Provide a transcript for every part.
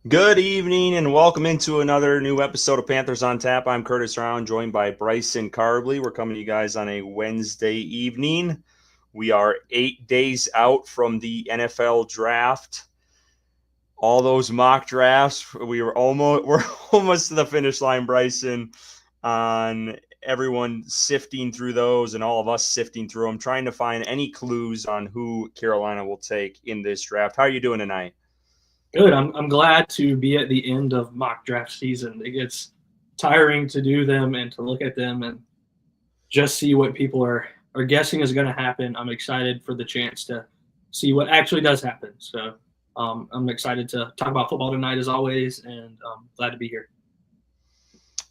Good evening and welcome into another new episode of Panthers on Tap. I'm Curtis Rauen, joined by Bryson Karbley. We're coming to you guys on a Wednesday evening. We are 8 days out from the NFL draft. All those mock drafts, we're almost to the finish line, Bryson, on everyone sifting through those and all of us sifting through them, trying to find any clues on who Carolina will take in this draft. How are you doing tonight? Good. I'm glad to be at the end of mock draft season. It gets tiring to do them and to look at them and just see what people are guessing is going to happen. I'm excited for the chance to see what actually does happen. So I'm excited to talk about football tonight as always, and glad to be here.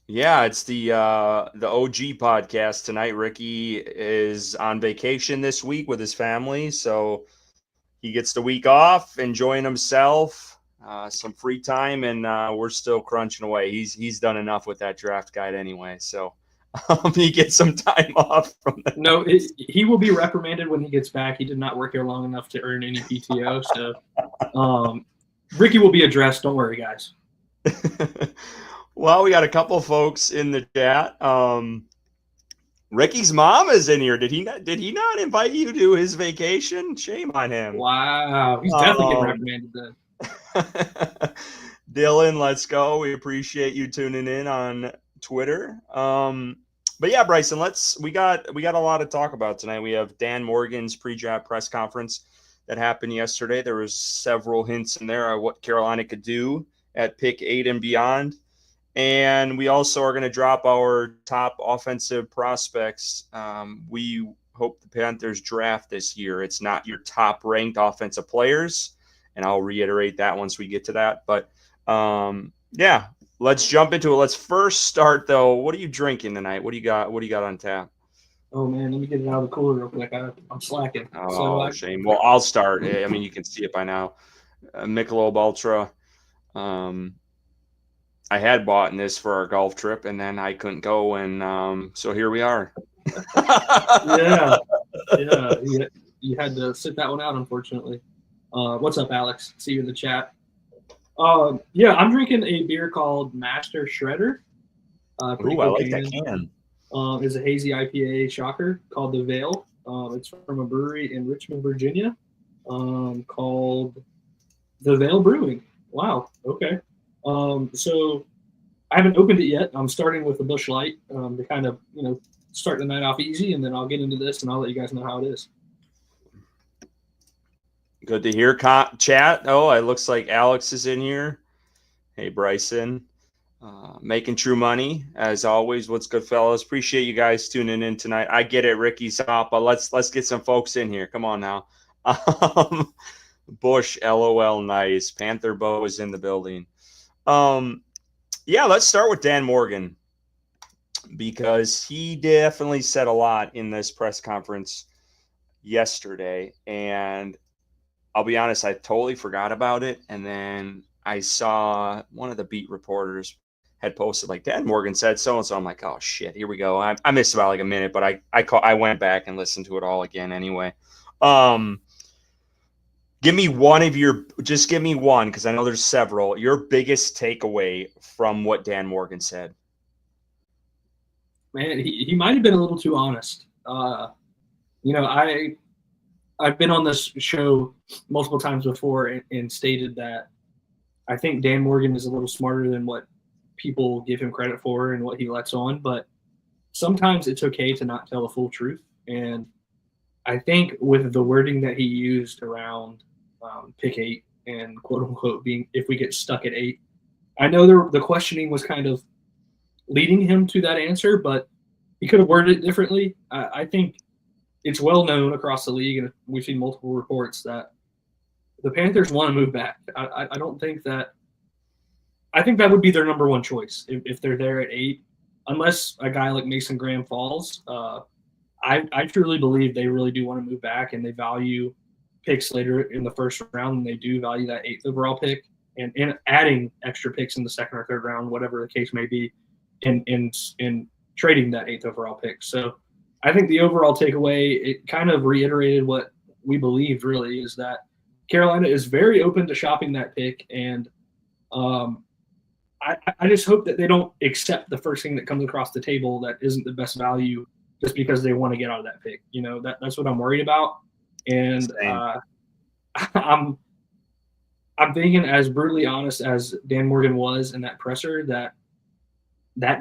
Yeah, it's the OG podcast tonight. Ricky is on vacation this week with his family, so he gets the week off, enjoying himself, some free time, and we're still crunching away. He's done enough with that draft guide anyway, so he gets some time off from that. No, he will be reprimanded when he gets back. He did not work here long enough to earn any PTO, so Ricky will be addressed. Don't worry, guys. Well, we got a couple of folks in the chat. Ricky's mom is in here. Did he not invite you to his vacation? Shame on him. Wow, he's definitely getting reprimanded then. Dylan, let's go. We appreciate you tuning in on Twitter. But yeah, Bryson, we got a lot to talk about tonight. We have Dan Morgan's pre-draft press conference that happened yesterday. There was several hints in there on what Carolina could do at pick 8 and beyond. And we also are going to drop our top offensive prospects. We hope the Panthers draft this year. It's not your top ranked offensive players. And I'll reiterate that once we get to that. But yeah, let's jump into it. Let's first start though. What are you drinking tonight? What do you got? What do you got on tap? Oh man, let me get it out of the cooler real quick. I'm slacking. Oh, shame. Well, I'll start. I mean, you can see it by now. Michelob Ultra. I had bought this for our golf trip, and then I couldn't go, and so here we are. yeah. You had to sit that one out, unfortunately. What's up, Alex? See you in the chat. Yeah, I'm drinking a beer called Master Shredder. Ooh, I like that can. It's a hazy IPA shocker called The Veil. It's from a brewery in Richmond, Virginia, called The Veil Brewing. Wow. Okay. So I haven't opened it yet. I'm starting with a Busch Light to kind of, start the night off easy, and then I'll get into this and I'll let you guys know how it is. Good to hear, chat. Oh, it looks like Alex is in here. Hey, Bryson. Making true money as always. What's good, fellas? Appreciate you guys tuning in tonight. I get it, Ricky's off, but let's get some folks in here. Come on now. Bush, LOL, nice. Panther Bo is in the building. Yeah, let's start with Dan Morgan because he definitely said a lot in this press conference yesterday, and I'll be honest, I totally forgot about it, and then I saw one of the beat reporters had posted like Dan Morgan said so and so. I'm like, oh shit, here we go. I missed about like a minute, but I went back and listened to it all again anyway. Give me one because I know there's several. Your biggest takeaway from what Dan Morgan said. Man, he might have been a little too honest. I've been on this show multiple times before and stated that I think Dan Morgan is a little smarter than what people give him credit for and what he lets on, but sometimes it's okay to not tell the full truth. And I think with the wording that he used around pick 8 and quote unquote being if we get stuck at 8, I know the questioning was kind of leading him to that answer, but he could have worded it differently. I think it's well known across the league, and we've seen multiple reports that the Panthers want to move back. I don't think that. I think that would be their number one choice if they're there at 8, unless a guy like Mason Graham falls. I truly believe they really do want to move back, and they value picks later in the first round, and they do value that 8th overall pick, and adding extra picks in the second or third round, whatever the case may be, in trading that 8th overall pick. So I think the overall takeaway, it kind of reiterated what we believed really, is that Carolina is very open to shopping that pick, and I just hope that they don't accept the first thing that comes across the table that isn't the best value just because they want to get out of that pick. That's what I'm worried about. And Same. I'm thinking, as brutally honest as Dan Morgan was in that presser, that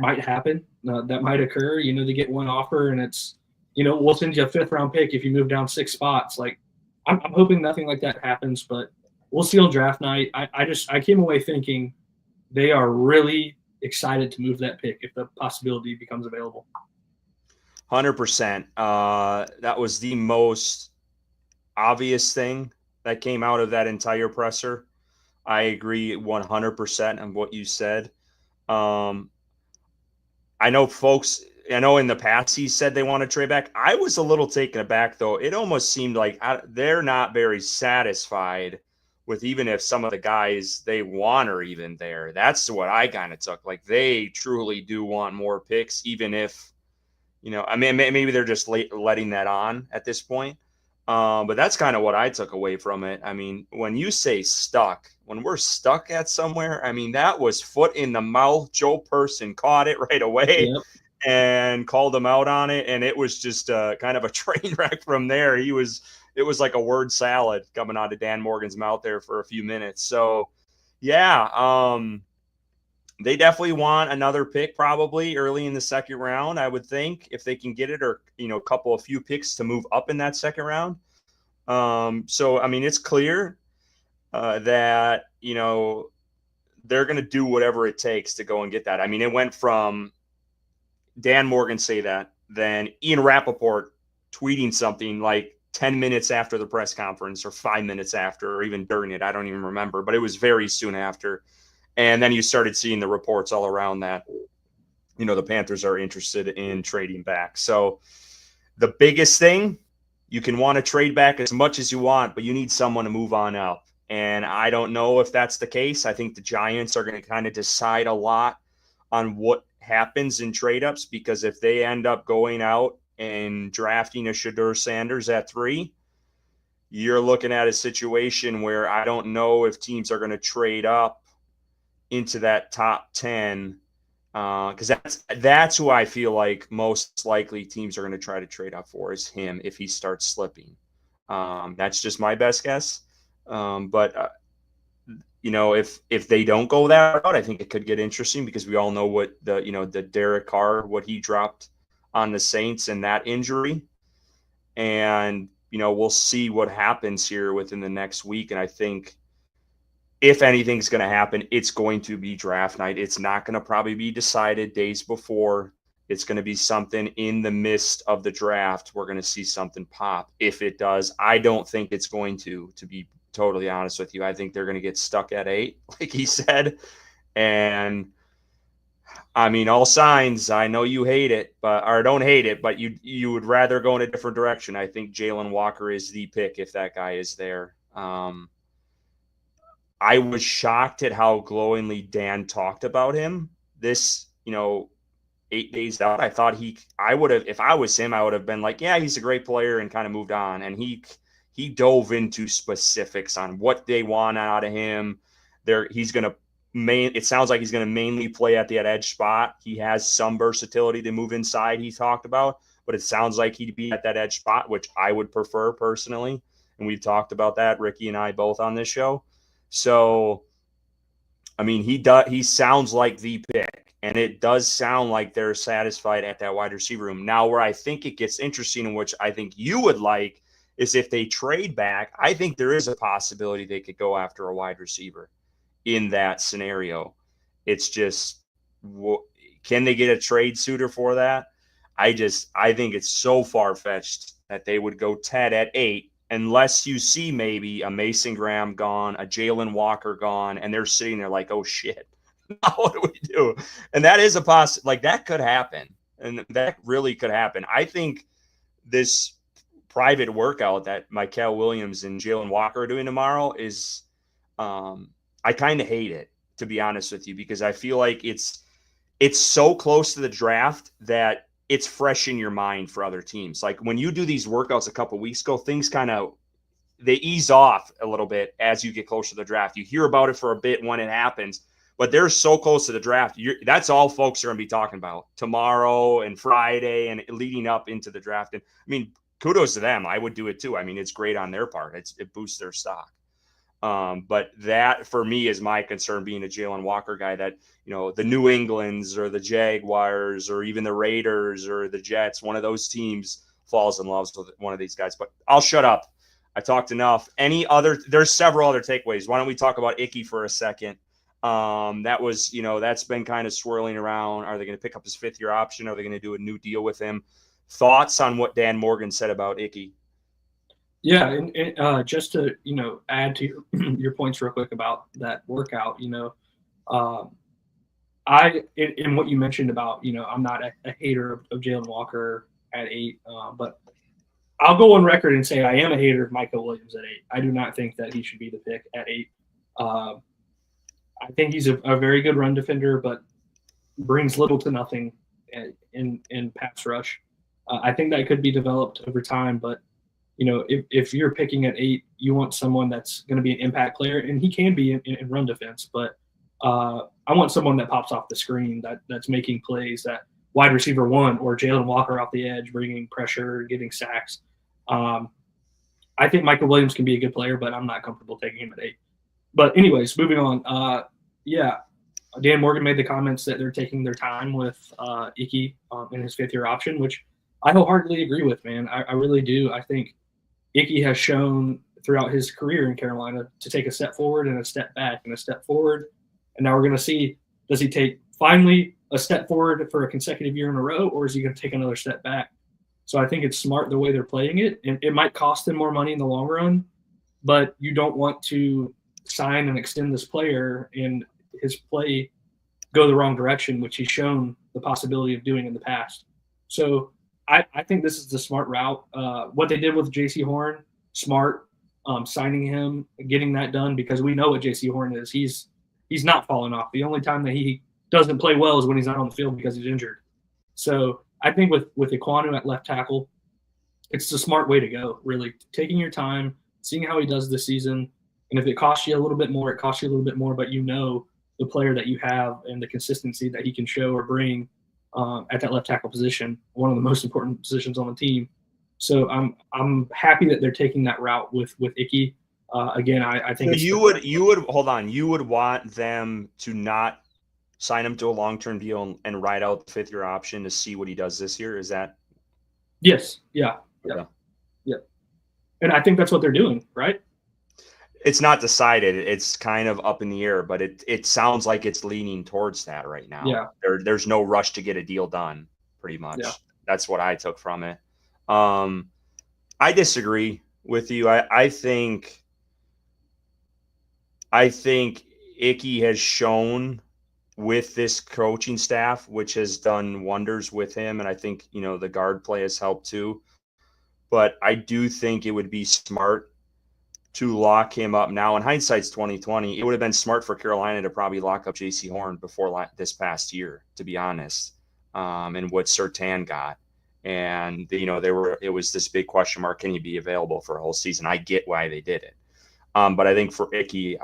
might happen. That might occur. They get one offer and it's, we'll send you a 5th round pick if you move down 6 spots. Like, I'm hoping nothing like that happens, but we'll see on draft night. I came away thinking they are really excited to move that pick if the possibility becomes available. 100%. That was the most obvious thing that came out of that entire presser. I agree 100% on what you said. I know in the past he said they want to trade back. I was a little taken aback, though. It almost seemed like they're not very satisfied with even if some of the guys they want are even there. That's what I kind of took. Like, they truly do want more picks, even if, I mean, maybe they're just letting that on at this point. But that's kind of what I took away from it. I mean, when you say stuck, when we're stuck at somewhere, I mean, that was foot in the mouth. Joe Person caught it right away. Yep. And called him out on it, and it was just kind of a train wreck from there. It was like a word salad coming out of Dan Morgan's mouth there for a few minutes. So, yeah, they definitely want another pick probably early in the second round, I would think, if they can get it, or a few picks to move up in that second round. So, I mean, it's clear that they're going to do whatever it takes to go and get that. I mean, it went from Dan Morgan say that, then Ian Rappaport tweeting something like 10 minutes after the press conference, or 5 minutes after, or even during it. I don't even remember, but it was very soon after. And then you started seeing the reports all around that, the Panthers are interested in trading back. So the biggest thing, you can want to trade back as much as you want, but you need someone to move on up. And I don't know if that's the case. I think the Giants are going to kind of decide a lot on what happens in trade ups, because if they end up going out and drafting a Shedeur Sanders at 3, you're looking at a situation where I don't know if teams are going to trade up into that top 10, because that's who I feel like most likely teams are going to try to trade up for, is him if he starts slipping. That's just my best guess. But if they don't go that route, I think it could get interesting, because we all know what the Derek Carr, what he dropped on the Saints and that injury. And, we'll see what happens here within the next week. And I think if anything's going to happen, it's going to be draft night. It's not going to probably be decided days before. It's going to be something in the midst of the draft. We're going to see something pop. If it does, I don't think it's going to be totally honest with you. I think they're going to get stuck at 8, like he said. And I mean, all signs, I know you hate it, or don't hate it, but you would rather go in a different direction. I think Jalen Walker is the pick if that guy is there. I was shocked at how glowingly Dan talked about him this, 8 days out. I thought I would have, if I was him, I would have been like, yeah, he's a great player, and kind of moved on. And he dove into specifics on what they want out of him. It sounds like he's going to mainly play at that edge spot. He has some versatility to move inside, he talked about, but it sounds like he'd be at that edge spot, which I would prefer personally. And we've talked about that, Ricky and I both, on this show. So, I mean, he sounds like the pick, and it does sound like they're satisfied at that wide receiver room. Now, where I think it gets interesting, and which I think you would like, is if they trade back, I think there is a possibility they could go after a wide receiver in that scenario. It's just, can they get a trade suitor for that? I think it's so far-fetched that they would go Ted at 8, unless you see maybe a Mason Graham gone, a Jalen Walker gone, and they're sitting there like, oh shit, now what do we do? And that is that could happen. And that really could happen. I think this private workout that Michael Williams and Jalen Walker are doing tomorrow is, I kind of hate it, to be honest with you, because I feel like it's so close to the draft that it's fresh in your mind for other teams. Like when you do these workouts a couple of weeks ago, things kind of they ease off a little bit as you get closer to the draft. You hear about it for a bit when it happens, but they're so close to the draft. That's all folks are going to be talking about tomorrow and Friday and leading up into the draft. And I mean, kudos to them. I would do it too. I mean, it's great on their part. It boosts their stock. But that for me is my concern, being a Jalen Walker guy, that, the New Englands or the Jaguars or even the Raiders or the Jets, one of those teams falls in love with one of these guys. But I'll shut up. I talked enough. There's several other takeaways. Why don't we talk about Icky for a second? That's been kind of swirling around. Are they going to pick up his 5th-year option? Are they going to do a new deal with him? Thoughts on what Dan Morgan said about Icky? Yeah, and just to add to your points real quick about that workout, in what you mentioned about I'm not a hater of Jalen Walker at 8, but I'll go on record and say I am a hater of Michael Williams at 8. I do not think that he should be the pick at 8. I think he's a very good run defender, but brings little to nothing in pass rush. I think that could be developed over time, but if you're picking at 8, you want someone that's going to be an impact player, and he can be in run defense. But I want someone that pops off the screen, that's making plays, that wide receiver 1 or Jalen Walker off the edge, bringing pressure, getting sacks. I think Michael Williams can be a good player, but I'm not comfortable taking him at 8. But anyways, moving on. Dan Morgan made the comments that they're taking their time with Icky in his 5th-year option, which I wholeheartedly agree with, man. I really do. I think Icky has shown throughout his career in Carolina to take a step forward and a step back and a step forward. And now we're going to see, does he take finally a step forward for a consecutive year in a row, or is he going to take another step back? So I think it's smart the way they're playing it. And it might cost them more money in the long run, but you don't want to sign and extend this player and his play go the wrong direction, which he's shown the possibility of doing in the past. So I think this is the smart route. What they did with J.C. Horn, smart, signing him, getting that done, because we know what J.C. Horn is. He's not falling off. The only time that he doesn't play well is when he's not on the field because he's injured. So I think with Ekwonu at left tackle, it's the smart way to go, really. Taking your time, seeing how he does this season, and if it costs you a little bit more, it costs you a little bit more, but the player that you have and the consistency that he can show or bring at that left tackle position, one of the most important positions on the team. So I'm happy that they're taking that route with Icky. Again, I think so you would want them to not sign him to a long-term deal and ride out the 5th-year option to see what he does this year. Is that? Yes. Yeah. And I think that's what they're doing, right? It's not decided. It's kind of up in the air, but it sounds like it's leaning towards that right now. Yeah. There's no rush to get a deal done, pretty much. Yeah. That's what I took from it. I disagree with you. I think Icky has shown with this coaching staff, which has done wonders with him, and I think the guard play has helped too. But I do think it would be smart to lock him up now. In hindsight's 2020, it would have been smart for Carolina to probably lock up J.C. Horn before this past year, to be honest, and what Surtain got. And, it was this big question mark, can he be available for a whole season? I get why they did it. But I think for Icky,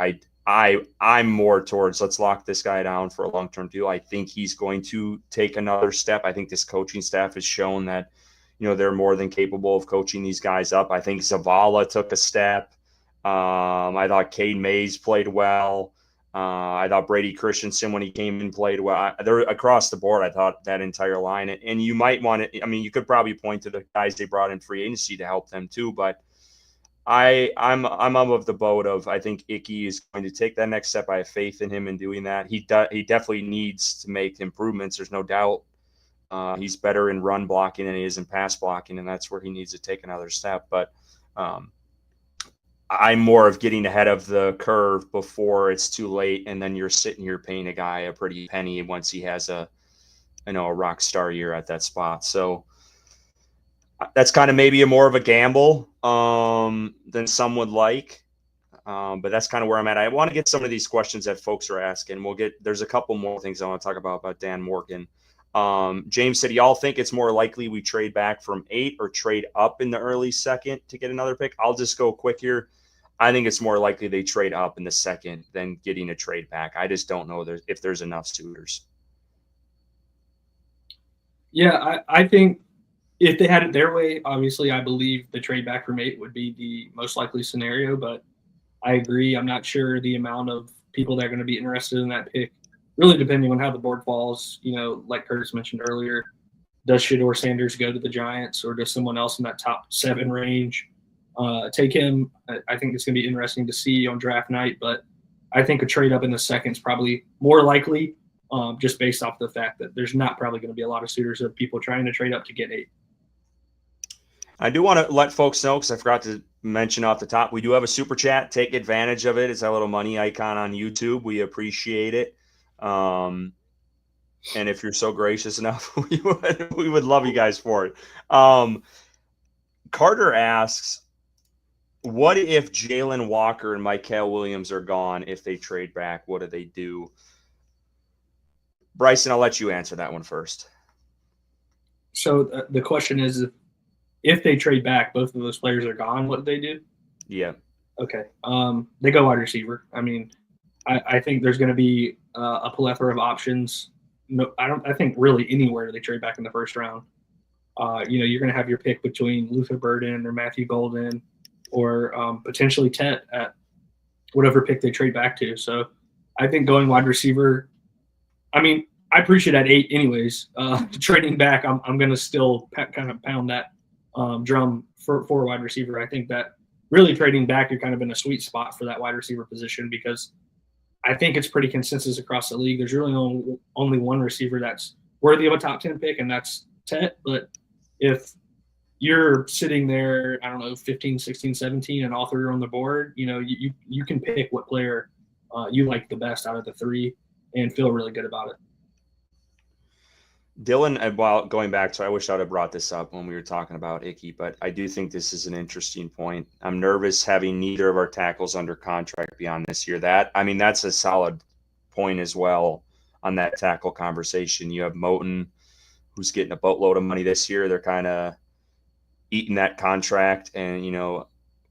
I'm more towards, let's lock this guy down for a long-term deal. I think he's going to take another step. I think this coaching staff has shown that, they're more than capable of coaching these guys up. I think Zavala took a step. I thought Cade Mays played well. I thought Brady Christensen, when he came in, played well. They're across the board. I thought that entire line, and you might want to. I mean, you could probably point to the guys they brought in free agency to help them too. But I'm of the boat of, I think Icky is going to take that next step. I have faith in him in doing that. He definitely needs to make improvements. There's no doubt. He's better in run blocking than he is in pass blocking, and that's where he needs to take another step. But I'm more of getting ahead of the curve before it's too late, and then you're sitting here paying a guy a pretty penny once he has a rock star year at that spot. So that's kind of maybe more of a gamble than some would like, but that's kind of where I'm at. I want to get some of these questions that folks are asking. There's a couple more things I want to talk about Dan Morgan. James said, y'all think it's more likely we trade back from 8 or trade up in the early second to get another pick? I'll just go quick here. I think it's more likely they trade up in the second than getting a trade back. I just don't know if there's enough suitors. Yeah, I think if they had it their way, obviously I believe the trade back from 8 would be the most likely scenario, but I agree. I'm not sure the amount of people that are going to be interested in that pick, really depending on how the board falls. Like Curtis mentioned earlier, does Shedeur Sanders go to the Giants, or does someone else in that top 7 range take him? I think it's going to be interesting to see on draft night, but I think a trade up in the second is probably more likely, just based off the fact that there's not probably going to be a lot of suitors of people trying to trade up to get 8. I do want to let folks know, because I forgot to mention off the top, we do have a super chat. Take advantage of it. It's that little money icon on YouTube. We appreciate it. And if you're so gracious enough, we would love you guys for it. Carter asks, what if Jalen Walker and Mikael Williams are gone? If they trade back, what do they do? Bryson, I'll let you answer that one first. So the question is, if they trade back, both of those players are gone, what do they do? Yeah. Okay. They go wide receiver. I mean, I think there's going to be a plethora of options. No, I think really anywhere they trade back in the first round. You're going to have your pick between Luther Burden or Matthew Golden, or potentially Tet at whatever pick they trade back to. So I think going wide receiver, I mean, I appreciate at 8 anyways. Trading back, I'm going to still kind of pound that drum for wide receiver. I think that really trading back, you're kind of in a sweet spot for that wide receiver position, because I think it's pretty consensus across the league. There's really only one receiver that's worthy of a top 10 pick, and that's Tet. But if you're sitting there, I don't know, 15, 16, 17, and all 3 are on the board, you can pick what player you like the best out of the 3 and feel really good about it. Dylan, while going back to, I wish I would have brought this up when we were talking about Icky, but I do think this is an interesting point. I'm nervous having neither of our tackles under contract beyond this year. That's a solid point as well on that tackle conversation. You have Moten, who's getting a boatload of money this year. They're kind of eating that contract and,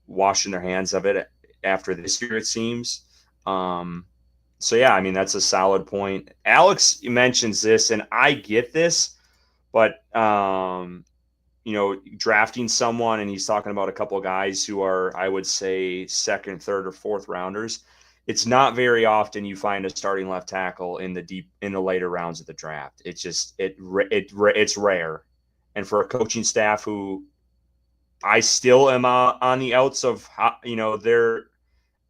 washing their hands of it after this year, it seems. So, yeah, that's a solid point. Alex mentions this, and I get this, but, drafting someone, and he's talking about a couple of guys who are, I would say, second, third, or fourth rounders. It's not very often you find a starting left tackle in the later rounds of the draft. It's just, it's rare. And for a coaching staff who I still am on the outs of, their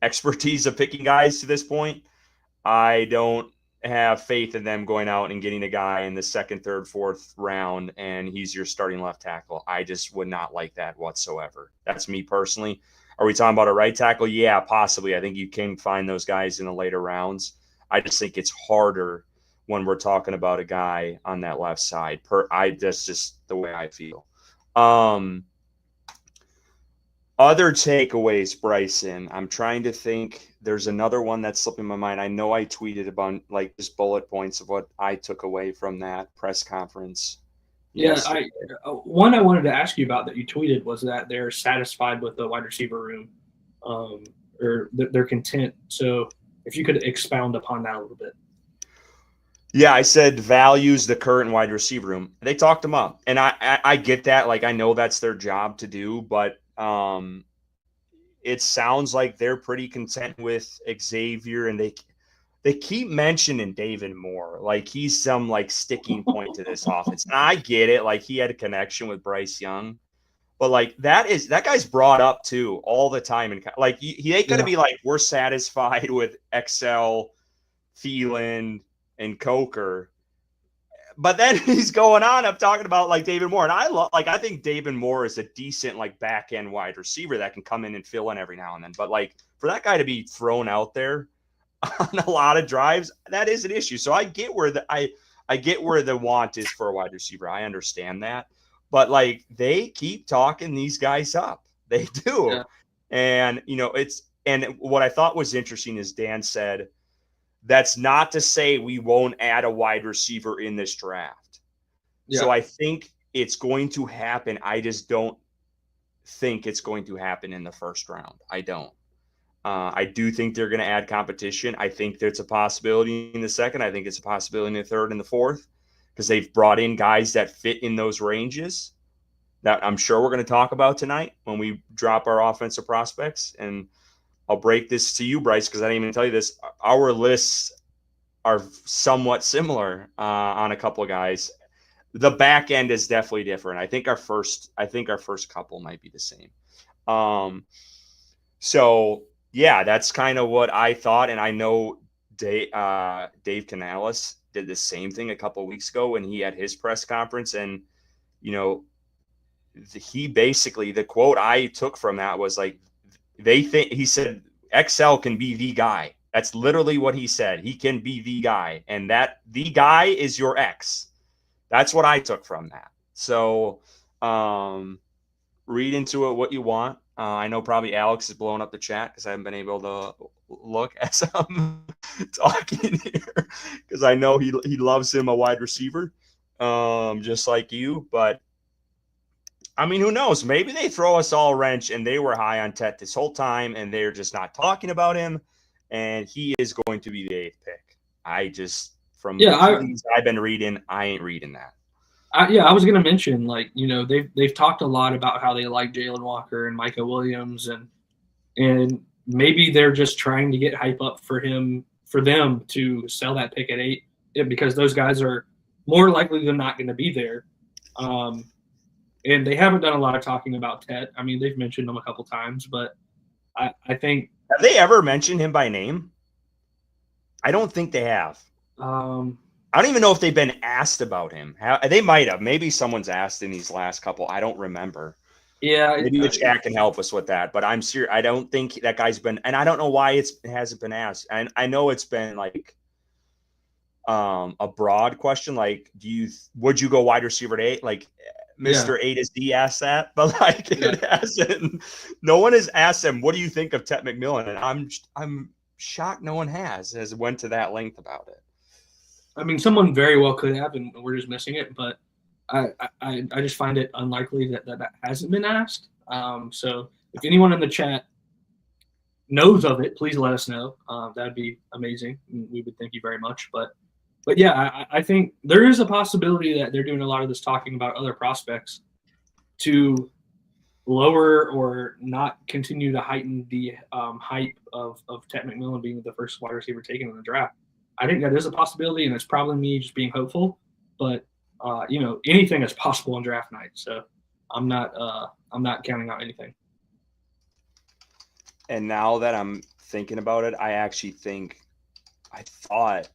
expertise of picking guys to this point, I don't have faith in them going out and getting a guy in the second, third, fourth round, and he's your starting left tackle. I just would not like that whatsoever. That's me personally. Are we talking about a right tackle? Yeah, possibly. I think you can find those guys in the later rounds. I just think it's harder when we're talking about a guy on that left side. That's just the way I feel. Other takeaways, Bryson. I'm trying to think. There's another one that's slipping my mind. I know I tweeted about just bullet points of what I took away from that press conference. Yeah, one I wanted to ask you about that you tweeted was that they're satisfied with the wide receiver room, or they're content. So if you could expound upon that a little bit. Yeah, I said values the current wide receiver room. They talked them up, and I get that. I know that's their job to do, but it sounds like they're pretty content with Xavier, and they keep mentioning David Moore. He's some sticking point to this offense. And I get it. He had a connection with Bryce Young, but that guy's brought up too all the time. And he ain't going to be we're satisfied with XL, Thielen, and Coker. But then he's going on up talking about David Moore. And I think David Moore is a decent back end wide receiver that can come in and fill in every now and then. But for that guy to be thrown out there on a lot of drives, that is an issue. So I get where I get where the want is for a wide receiver. I understand that. But they keep talking these guys up. They do. Yeah. And and what I thought was interesting is Dan said, that's not to say we won't add a wide receiver in this draft. Yeah. So I think it's going to happen. I just don't think it's going to happen in the first round. I don't. I do think they're going to add competition. I think there's a possibility in the second. I think it's a possibility in the third and the fourth because they've brought in guys that fit in those ranges that I'm sure we're going to talk about tonight when we drop our offensive prospects. And I'll break this to you, Bryce, because I didn't even tell you this. Our lists are somewhat similar on a couple of guys. The back end is definitely different. I think our first couple might be the same. So yeah, that's kind of what I thought. And I know Dave Canales did the same thing a couple of weeks ago when he had his press conference. And, you know, he basically, the quote I took from that was like, he said, XL can be the guy. That's literally what he said. He can be the guy. And that the guy is your X. That's what I took from that. So read into it what you want. I know probably Alex is blowing up the chat because I haven't been able to look as I'm talking here because I know he loves him a wide receiver, just like you. But I mean, who knows? Maybe they throw us all a wrench and they were high on Tet this whole time and they're just not talking about him. And he is going to be the 8th pick. I just, from the things I've been reading, I ain't reading that. I was going to mention, like, you know, they've talked a lot about how they like Jalen Walker and Micah Williams, and maybe they're just trying to get hype up for them to sell that pick at 8 because those guys are more likely than not going to be there. And they haven't done a lot of talking about Tet. I mean, they've mentioned him a couple times, but I think. Have they ever mentioned him by name? I don't think they have. I don't even know if they've been asked about him. They might have. Maybe someone's asked in these last couple. I don't remember. Yeah. Maybe the chat can help us with that. But I'm serious. I don't think that guy's been, and I don't know why it hasn't been asked. And I know it's been like a broad question. Like, would you go wide receiver to 8? Like Mr. A to Z asked that, but like it hasn't. No one has asked him, what do you think of Tet McMillan? And I'm shocked no one has went to that length about it. I mean, someone very well could have, and we're just missing it. But I just find it unlikely that hasn't been asked. So if anyone in the chat knows of it, please let us know. That'd be amazing. We would thank you very much. But yeah, I think there is a possibility that they're doing a lot of this talking about other prospects to lower or not continue to heighten the hype of Tet McMillan being the first wide receiver taken in the draft. I think that is a possibility, and it's probably me just being hopeful. But you know, anything is possible on draft night, so I'm not counting out anything. And now that I'm thinking about it, I thought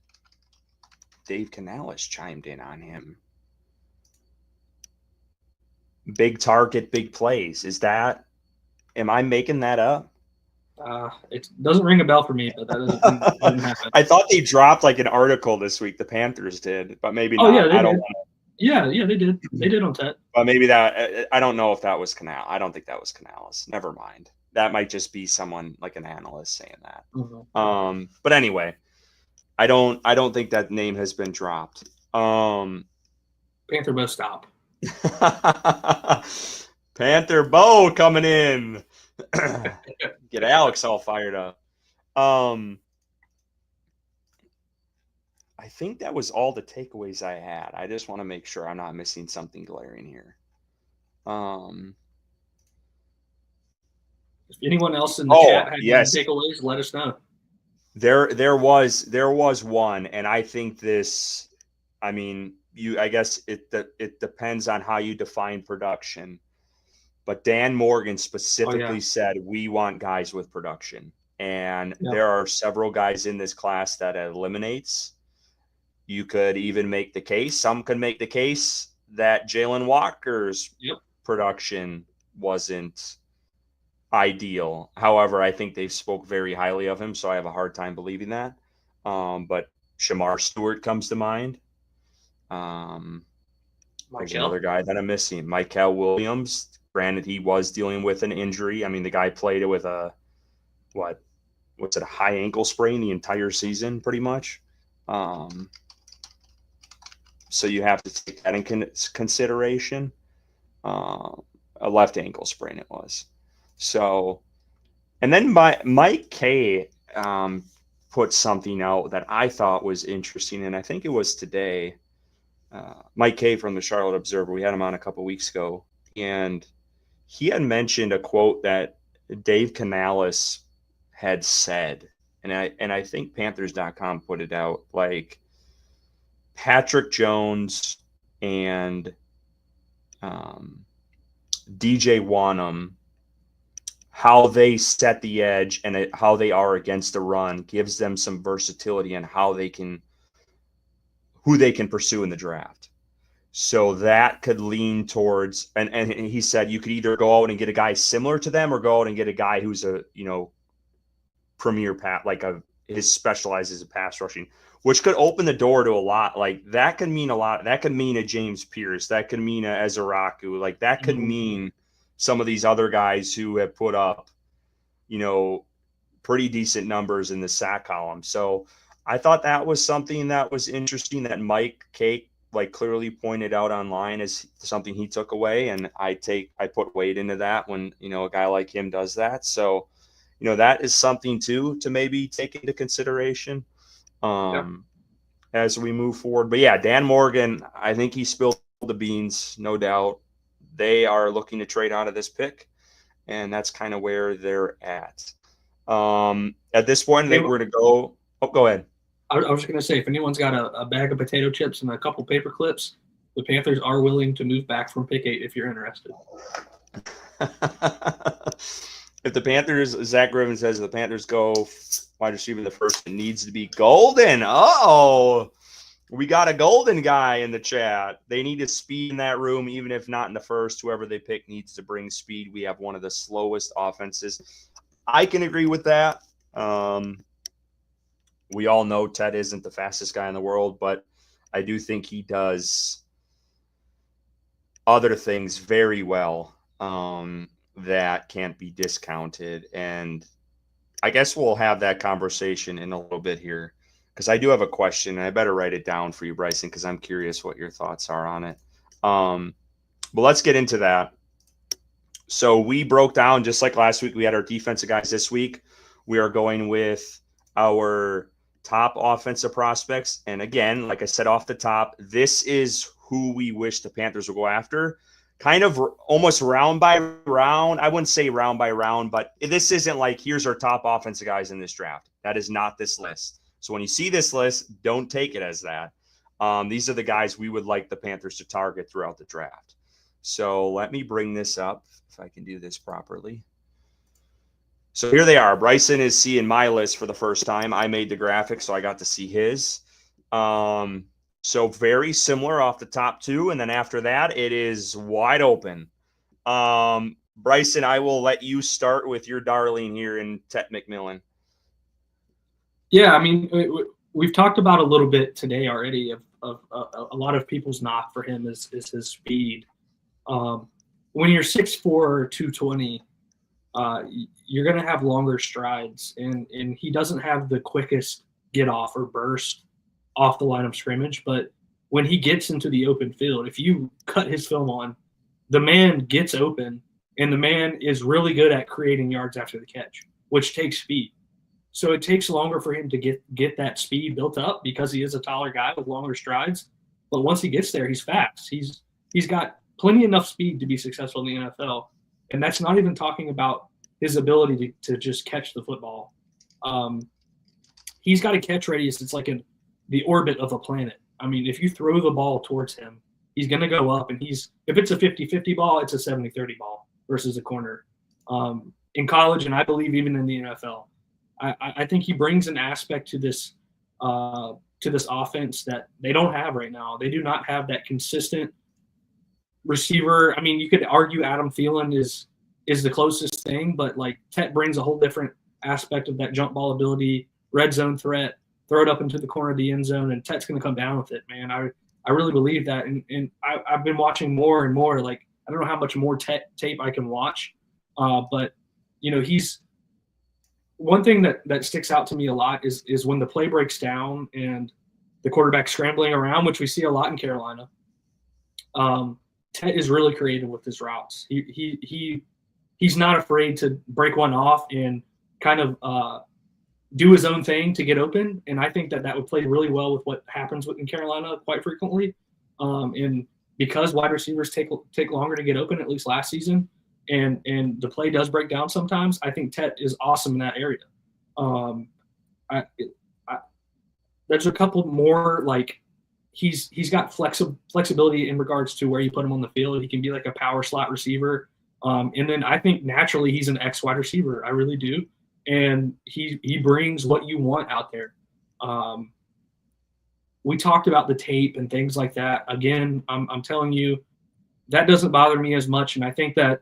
Dave Canales chimed in on him. Big target, big plays. Am I making that up? It doesn't ring a bell for me, but that doesn't happen. I thought they dropped like an article this week. The Panthers did, but maybe not. Yeah, they did. Yeah, they did. They did on Tet. But maybe that. I don't know if that was Canales. I don't think that was Canales. Never mind. That might just be someone like an analyst saying that. Mm-hmm. But anyway, I don't think that name has been dropped. Panther Bo stop. Panther Bo coming in. Get Alex all fired up. I think that was all the takeaways I had. I just want to make sure I'm not missing something glaring here. If anyone else in the chat had any takeaways, let us know. There was one, and I think this. I mean, I guess it depends on how you define production. But Dan Morgan specifically said, we want guys with production. And there are several guys in this class that it eliminates. You could even make the case. Some could make the case that Jalen Walker's production wasn't ideal. However, I think they spoke very highly of him, so I have a hard time believing that. But Shamar Stewart comes to mind. There's another guy that I'm missing. Michael Williams. Granted, he was dealing with an injury. I mean, the guy played it with a high ankle sprain the entire season, pretty much. So you have to take that in consideration. A left ankle sprain it was. So, and then Mike K put something out that I thought was interesting, and I think it was today. Mike K from the Charlotte Observer. We had him on a couple weeks ago, and he had mentioned a quote that Dave Canales had said, and I think Panthers.com put it out, like Patrick Jones and DJ Wanham, how they set the edge and how they are against the run gives them some versatility in who they can pursue in the draft. So that could lean towards, and he said you could either go out and get a guy similar to them or go out and get a guy who's a, premier his specializes in pass rushing, which could open the door to a lot. Like that could mean a lot. That could mean a James Pierce. That could mean a Ezeraku. Like that could mean some of these other guys who have put up, pretty decent numbers in the sack column. So I thought that was something that was interesting that Mike Cake clearly pointed out online as something he took away. And I put weight into that when, a guy like him does that. So, that is something too to maybe take into consideration as we move forward. But yeah, Dan Morgan, I think he spilled the beans, no doubt. They are looking to trade out of this pick, and that's kind of where they're at. At this point, I think we're going to go. Oh, go ahead. I was going to say, if anyone's got a bag of potato chips and a couple paper clips, the Panthers are willing to move back from pick 8 if you're interested. If the Panthers, Zach Griffin says, the Panthers go wide receiver the first, it needs to be Golden. Uh-oh. We got a Golden guy in the chat. They need a speed in that room, even if not in the first. Whoever they pick needs to bring speed. We have one of the slowest offenses. I can agree with that. We all know Ted isn't the fastest guy in the world, but I do think he does other things very well that can't be discounted. And I guess we'll have that conversation in a little bit here, because I do have a question, and I better write it down for you, Bryson, because I'm curious what your thoughts are on it. But let's get into that. So we broke down, just like last week, we had our defensive guys. This week, we are going with our top offensive prospects. And again, like I said off the top, this is who we wish the Panthers would go after. Kind of almost round by round. I wouldn't say round by round, but this isn't like, here's our top offensive guys in this draft. That is not this list. So when you see this list, don't take it as that. These are the guys we would like the Panthers to target throughout the draft. So let me bring this up if I can do this properly. So here they are. Bryson is seeing my list for the first time. I made the graphic, so I got to see his. So very similar off the top two, and then after that, it is wide open. Bryson, I will let you start with your darling here in Tet McMillan. Yeah, I mean, we've talked about a little bit today already of a lot of people's knock for him is his speed. When you're 6'4", 220, you're going to have longer strides, and he doesn't have the quickest get off or burst off the line of scrimmage. But when he gets into the open field, if you cut his film on, the man gets open, and the man is really good at creating yards after the catch, which takes speed. So it takes longer for him to get that speed built up because he is a taller guy with longer strides. But once he gets there, he's fast. He's got plenty enough speed to be successful in the NFL. And that's not even talking about his ability to just catch the football. He's got a catch radius. It's like the orbit of a planet. I mean, if you throw the ball towards him, he's going to go up. And if it's a 50-50 ball, it's a 70-30 ball versus a corner. In college, and I believe even in the NFL, I think he brings an aspect to this offense that they don't have right now. They do not have that consistent receiver. I mean, you could argue Adam Thielen is the closest thing, but like Tet brings a whole different aspect of that jump ball ability, red zone threat, throw it up into the corner of the end zone, and Tet's going to come down with it, man. I really believe that, and I've been watching more and more. Like, I don't know how much more Tet tape I can watch, but he's one thing that sticks out to me a lot is when the play breaks down and the quarterback scrambling around, which we see a lot in Carolina. Tet is really creative with his routes. He's not afraid to break one off and kind of do his own thing to get open. And I think that would play really well with what happens in Carolina quite frequently. And because wide receivers take longer to get open, at least last season, and the play does break down sometimes, I think Tet is awesome in that area. There's a couple more, like he's got flexibility in regards to where you put him on the field. He can be like a power slot receiver. And then I think naturally he's an X wide receiver. I really do. And he brings what you want out there. We talked about the tape and things like that. Again, I'm telling you, that doesn't bother me as much. And I think that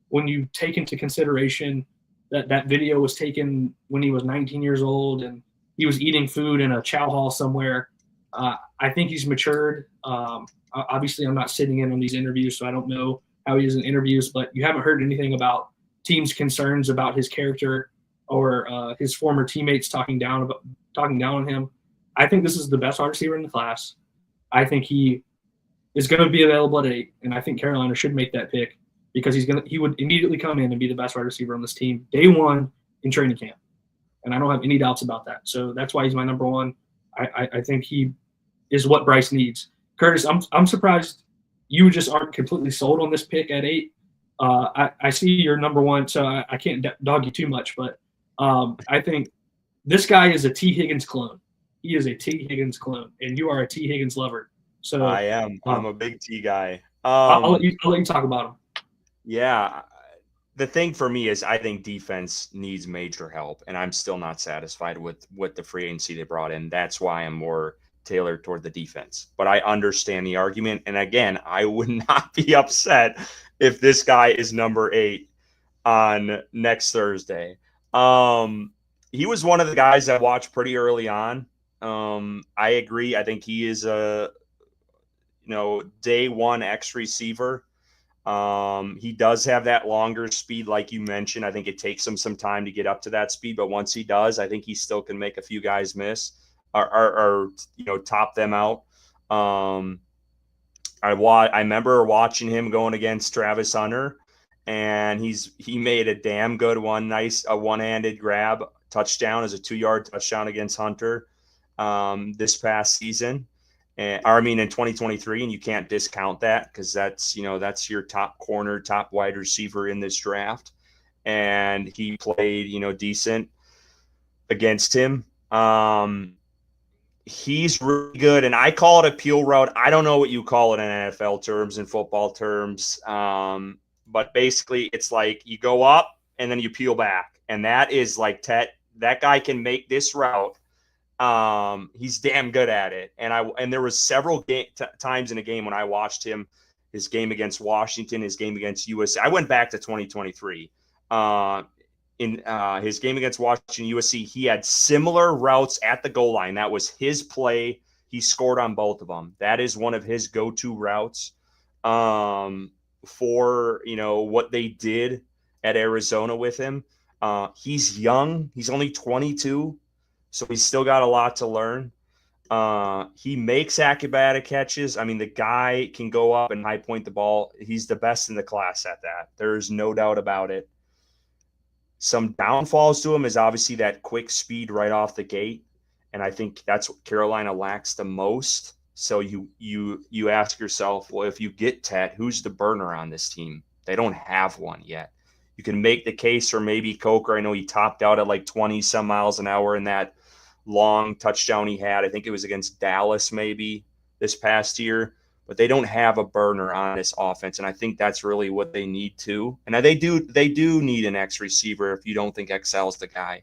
when you take into consideration that video was taken when he was 19 years old and he was eating food in a chow hall somewhere, I think he's matured. Obviously, I'm not sitting in on these interviews, so I don't know how he is in interviews, but you haven't heard anything about teams' concerns about his character or his former teammates talking down on him. I think this is the best wide receiver in the class. I think he is going to be available at 8, and I think Carolina should make that pick because he would immediately come in and be the best wide receiver on this team day one in training camp. And I don't have any doubts about that. So that's why he's my number one. I think he is what Bryce needs. Curtis, I'm surprised you just aren't completely sold on this pick at 8. I see your number one, so I can't dog you too much, but I think this guy is a T. Higgins clone. He is a T. Higgins clone, and you are a T. Higgins lover. So I am. I'm a big T guy. I'll let you talk about him. Yeah. The thing for me is I think defense needs major help, and I'm still not satisfied with the free agency they brought in. That's why I'm more tailored toward the defense. But I understand the argument. And again, I would not be upset if this guy is number 8 on next Thursday. He was one of the guys I watched pretty early on. I agree. I think he is a day one X receiver. He does have that longer speed, like you mentioned. I think it takes him some time to get up to that speed, but once he does, I think he still can make a few guys miss or top them out. I remember watching him going against Travis Hunter, and he made a damn good one, a one-handed grab touchdown as a 2-yard touchdown against Hunter this past season. In 2023, and you can't discount that because that's your top corner, top wide receiver in this draft, and he played decent against him. He's really good, and I call it a peel route. I don't know what you call it in NFL terms and football terms, but basically it's like you go up and then you peel back, and that is like Tet. That guy can make this route. He's damn good at it. And there was several times in a game when I watched him, his game against Washington, his game against USC. I went back to 2023. In his game against Washington, USC, he had similar routes at the goal line. That was his play. He scored on both of them. That is one of his go-to routes for, what they did at Arizona with him. He's young. He's only 22. So he's still got a lot to learn. He makes acrobatic catches. I mean, the guy can go up and high point the ball. He's the best in the class at that. There's no doubt about it. Some downfalls to him is obviously that quick speed right off the gate. And I think that's what Carolina lacks the most. So you ask yourself, well, if you get Tet, who's the burner on this team? They don't have one yet. You can make the case for maybe Coker. I know he topped out at like 20 some miles an hour in that long touchdown he had. I think it was against Dallas maybe this past year, but they don't have a burner on this offense. And I think that's really what they need to. And they do need an X receiver if you don't think XL is the guy.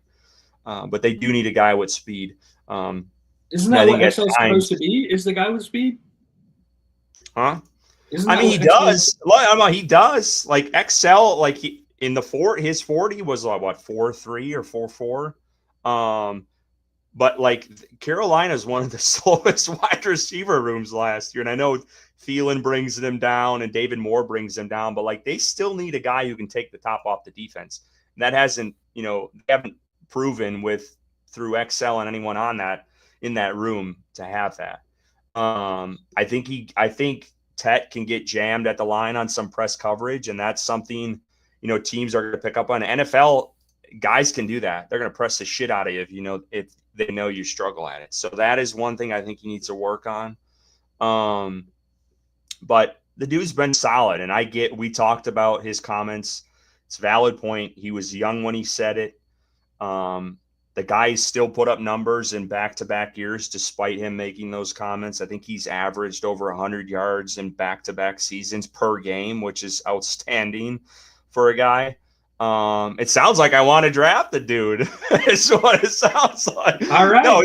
But they do need a guy with speed. Isn't that what XL is supposed to be? Is the guy with speed? Huh? He does. He does. Like XL, like his 40 was like what 4.3 or 4.4. But like Carolina is one of the slowest wide receiver rooms last year. And I know Thielen brings them down and David Moore brings them down, but like they still need a guy who can take the top off the defense. And that hasn't, they haven't proven through XL and anyone on that in that room to have that. I think Tet can get jammed at the line on some press coverage, and that's something, teams are going to pick up on. NFL guys can do that. They're going to press the shit out of you if they know you struggle at it. So that is one thing I think he needs to work on. But the dude's been solid, and we talked about his comments. It's a valid point. He was young when he said it. The guy still put up numbers in back-to-back years despite him making those comments. I think he's averaged over 100 yards in back-to-back seasons per game, which is outstanding for a guy. It sounds like I want to draft the dude. It's what it sounds like. All right, no,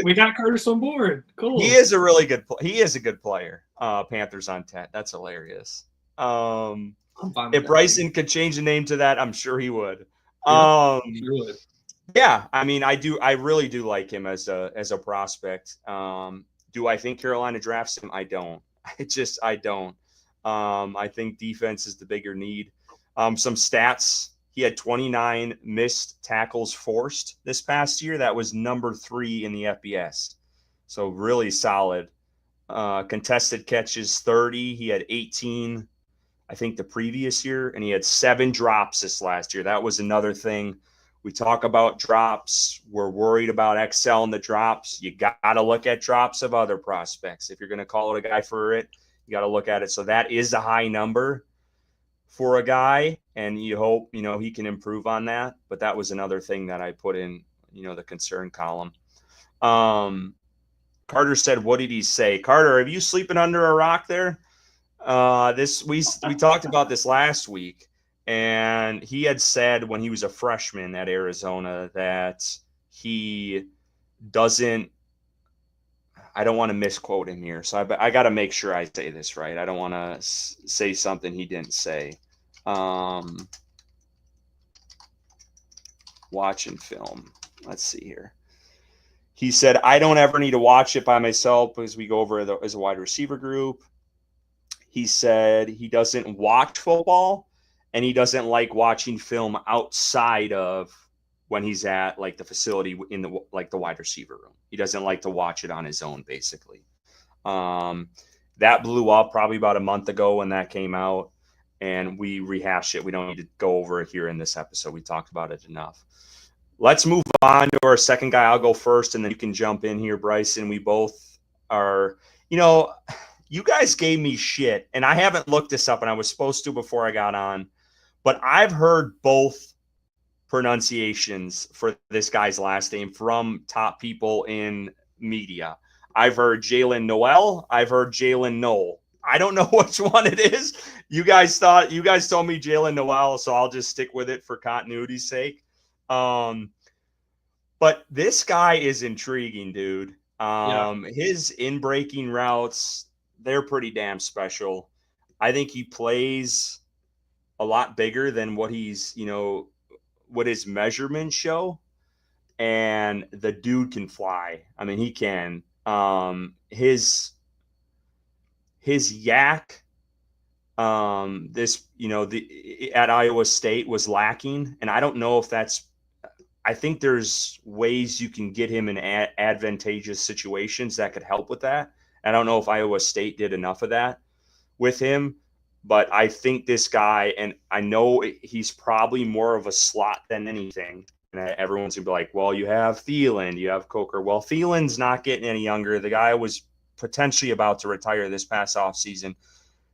we got Curtis on board. Cool. He is a really good. He is a good player. Panthers on 10. That's hilarious. If Bryson could change the name to that, I'm sure he would. He would. Yeah, I mean, I really do like him as a prospect. Do I think Carolina drafts him? I don't. I don't. I think defense is the bigger need. Some stats: he had 29 missed tackles forced this past year. That was number 3 in the FBS. So really solid. Contested catches 30. He had 18, I think, the previous year, and he had 7 drops this last year. That was another thing. We talk about drops. We're worried about Excel and the drops. You got to look at drops of other prospects. If you're going to call it a guy for it, you got to look at it. So that is a high number for a guy, and you hope, he can improve on that. But that was another thing that I put in, the concern column. Carter said, what did he say? Carter, are you sleeping under a rock there? We talked about this last week, and he had said when he was a freshman at Arizona that he doesn't – I don't want to misquote him here, so I got to make sure I say this right. I don't want to say something he didn't say. Watching film. Let's see here. He said, I don't ever need to watch it by myself because we go over as a wide receiver group. He said he doesn't watch football, and he doesn't like watching film outside of when he's at like the facility in the wide receiver room. He doesn't like to watch it on his own, basically. That blew up probably about a month ago when that came out, and we rehashed it. We don't need to go over it here in this episode. We talked about it enough. Let's move on to our second guy. I'll go first, and then you can jump in here, Bryson. We both are, you guys gave me shit, and I haven't looked this up, and I was supposed to before I got on, but I've heard both pronunciations for this guy's last name from top people in media. I've heard Jalen Noel. I've heard Jalen Noel. I don't know which one it is. You guys told me Jalen Noel, so I'll just stick with it for continuity's sake. But this guy is intriguing, dude. His in-breaking routes, they're pretty damn special. I think he plays a lot bigger than what he's, what his measurements show. And the dude can fly. I mean, he can. His yak, at Iowa State was lacking. And I don't know if I think there's ways you can get him in advantageous situations that could help with that. I don't know if Iowa State did enough of that with him, but I think this guy, and I know he's probably more of a slot than anything. And everyone's going to be like, well, you have Thielen, you have Coker. Well, Thielen's not getting any younger. The guy was potentially about to retire this past offseason.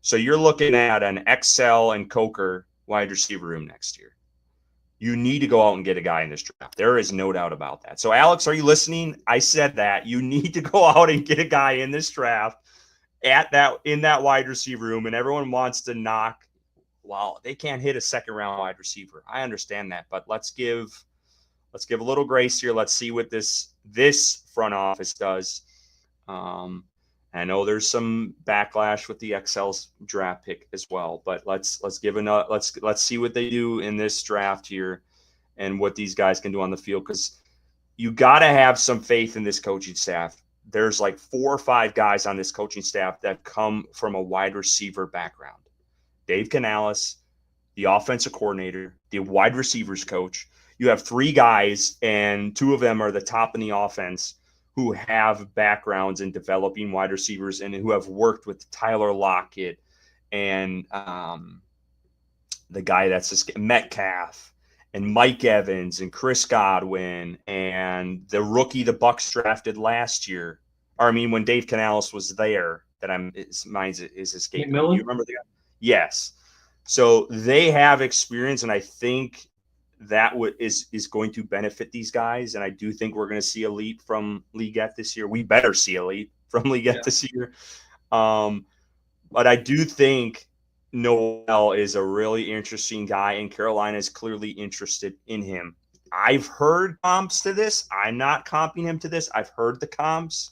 So you're looking at an XL and Coker wide receiver room next year. You need to go out and get a guy in this draft. There is no doubt about that. So, Alex, are you listening? I said that. You need to go out and get a guy in this draft in that wide receiver room, and everyone wants to knock. Well, they can't hit a second-round wide receiver. I understand that, but let's give a little grace here. Let's see what this front office does. I know there's some backlash with the XL's draft pick as well, but let's see what they do in this draft here and what these guys can do on the field, because you got to have some faith in this coaching staff. There's like 4 or 5 guys on this coaching staff that come from a wide receiver background. Dave Canales, the offensive coordinator, the wide receivers coach. You have 3 guys, and 2 of them are the top in the offense who have backgrounds in developing wide receivers and who have worked with Tyler Lockett and the guy that's Metcalf and Mike Evans and Chris Godwin and the rookie the Bucs drafted last year. Or I mean, when Dave Canales was there, mine is escaping. McMillan? You remember the guy? Yes. So they have experience, and I think that is going to benefit these guys. And I do think we're going to see a leap from Leggett this year. We better see a leap from Leggett this year. But I do think Noel is a really interesting guy, and Carolina is clearly interested in him. I've heard comps to this. I'm not comping him to this. I've heard the comps.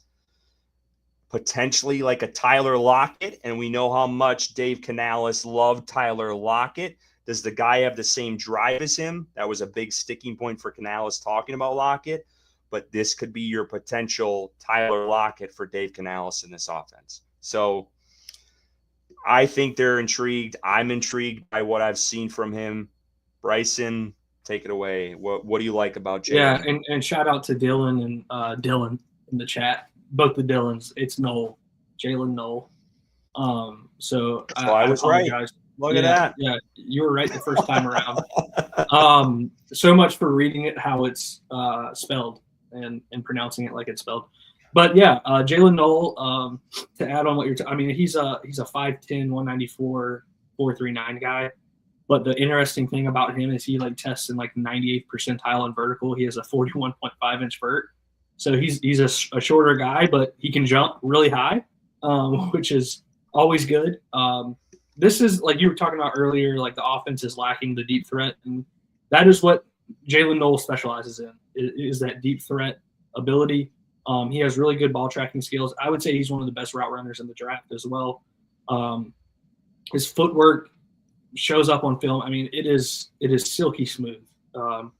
Potentially like a Tyler Lockett, and we know how much Dave Canales loved Tyler Lockett. Does the guy have the same drive as him? That was a big sticking point for Canales talking about Lockett, but this could be your potential Tyler Lockett for Dave Canales in this offense. So I think they're intrigued. I'm intrigued by what I've seen from him. Bryson, take it away. What do you like about Jalen? Yeah, and shout out to Dylan and Dylan in the chat. Both the Dylans. It's Noel, Jalen Noel. So I was apologize. Right. Look at that. Yeah, you were right the first time around. So much for reading it how it's spelled and pronouncing it like it's spelled. But yeah, Jalen Noel. To add on what you're, I mean, he's a 5'10", 194, 439 guy. But the interesting thing about him is he like tests in like 98th percentile in vertical. He has a 41.5 inch vert. So he's a shorter guy, but he can jump really high, which is always good. This is like you were talking about earlier, like the offense is lacking the deep threat, and that is what Jalen Noel specializes in, is that deep threat ability. He has really good ball tracking skills. I would say he's one of the best route runners in the draft as well. His footwork shows up on film. I mean, it is silky smooth. I'm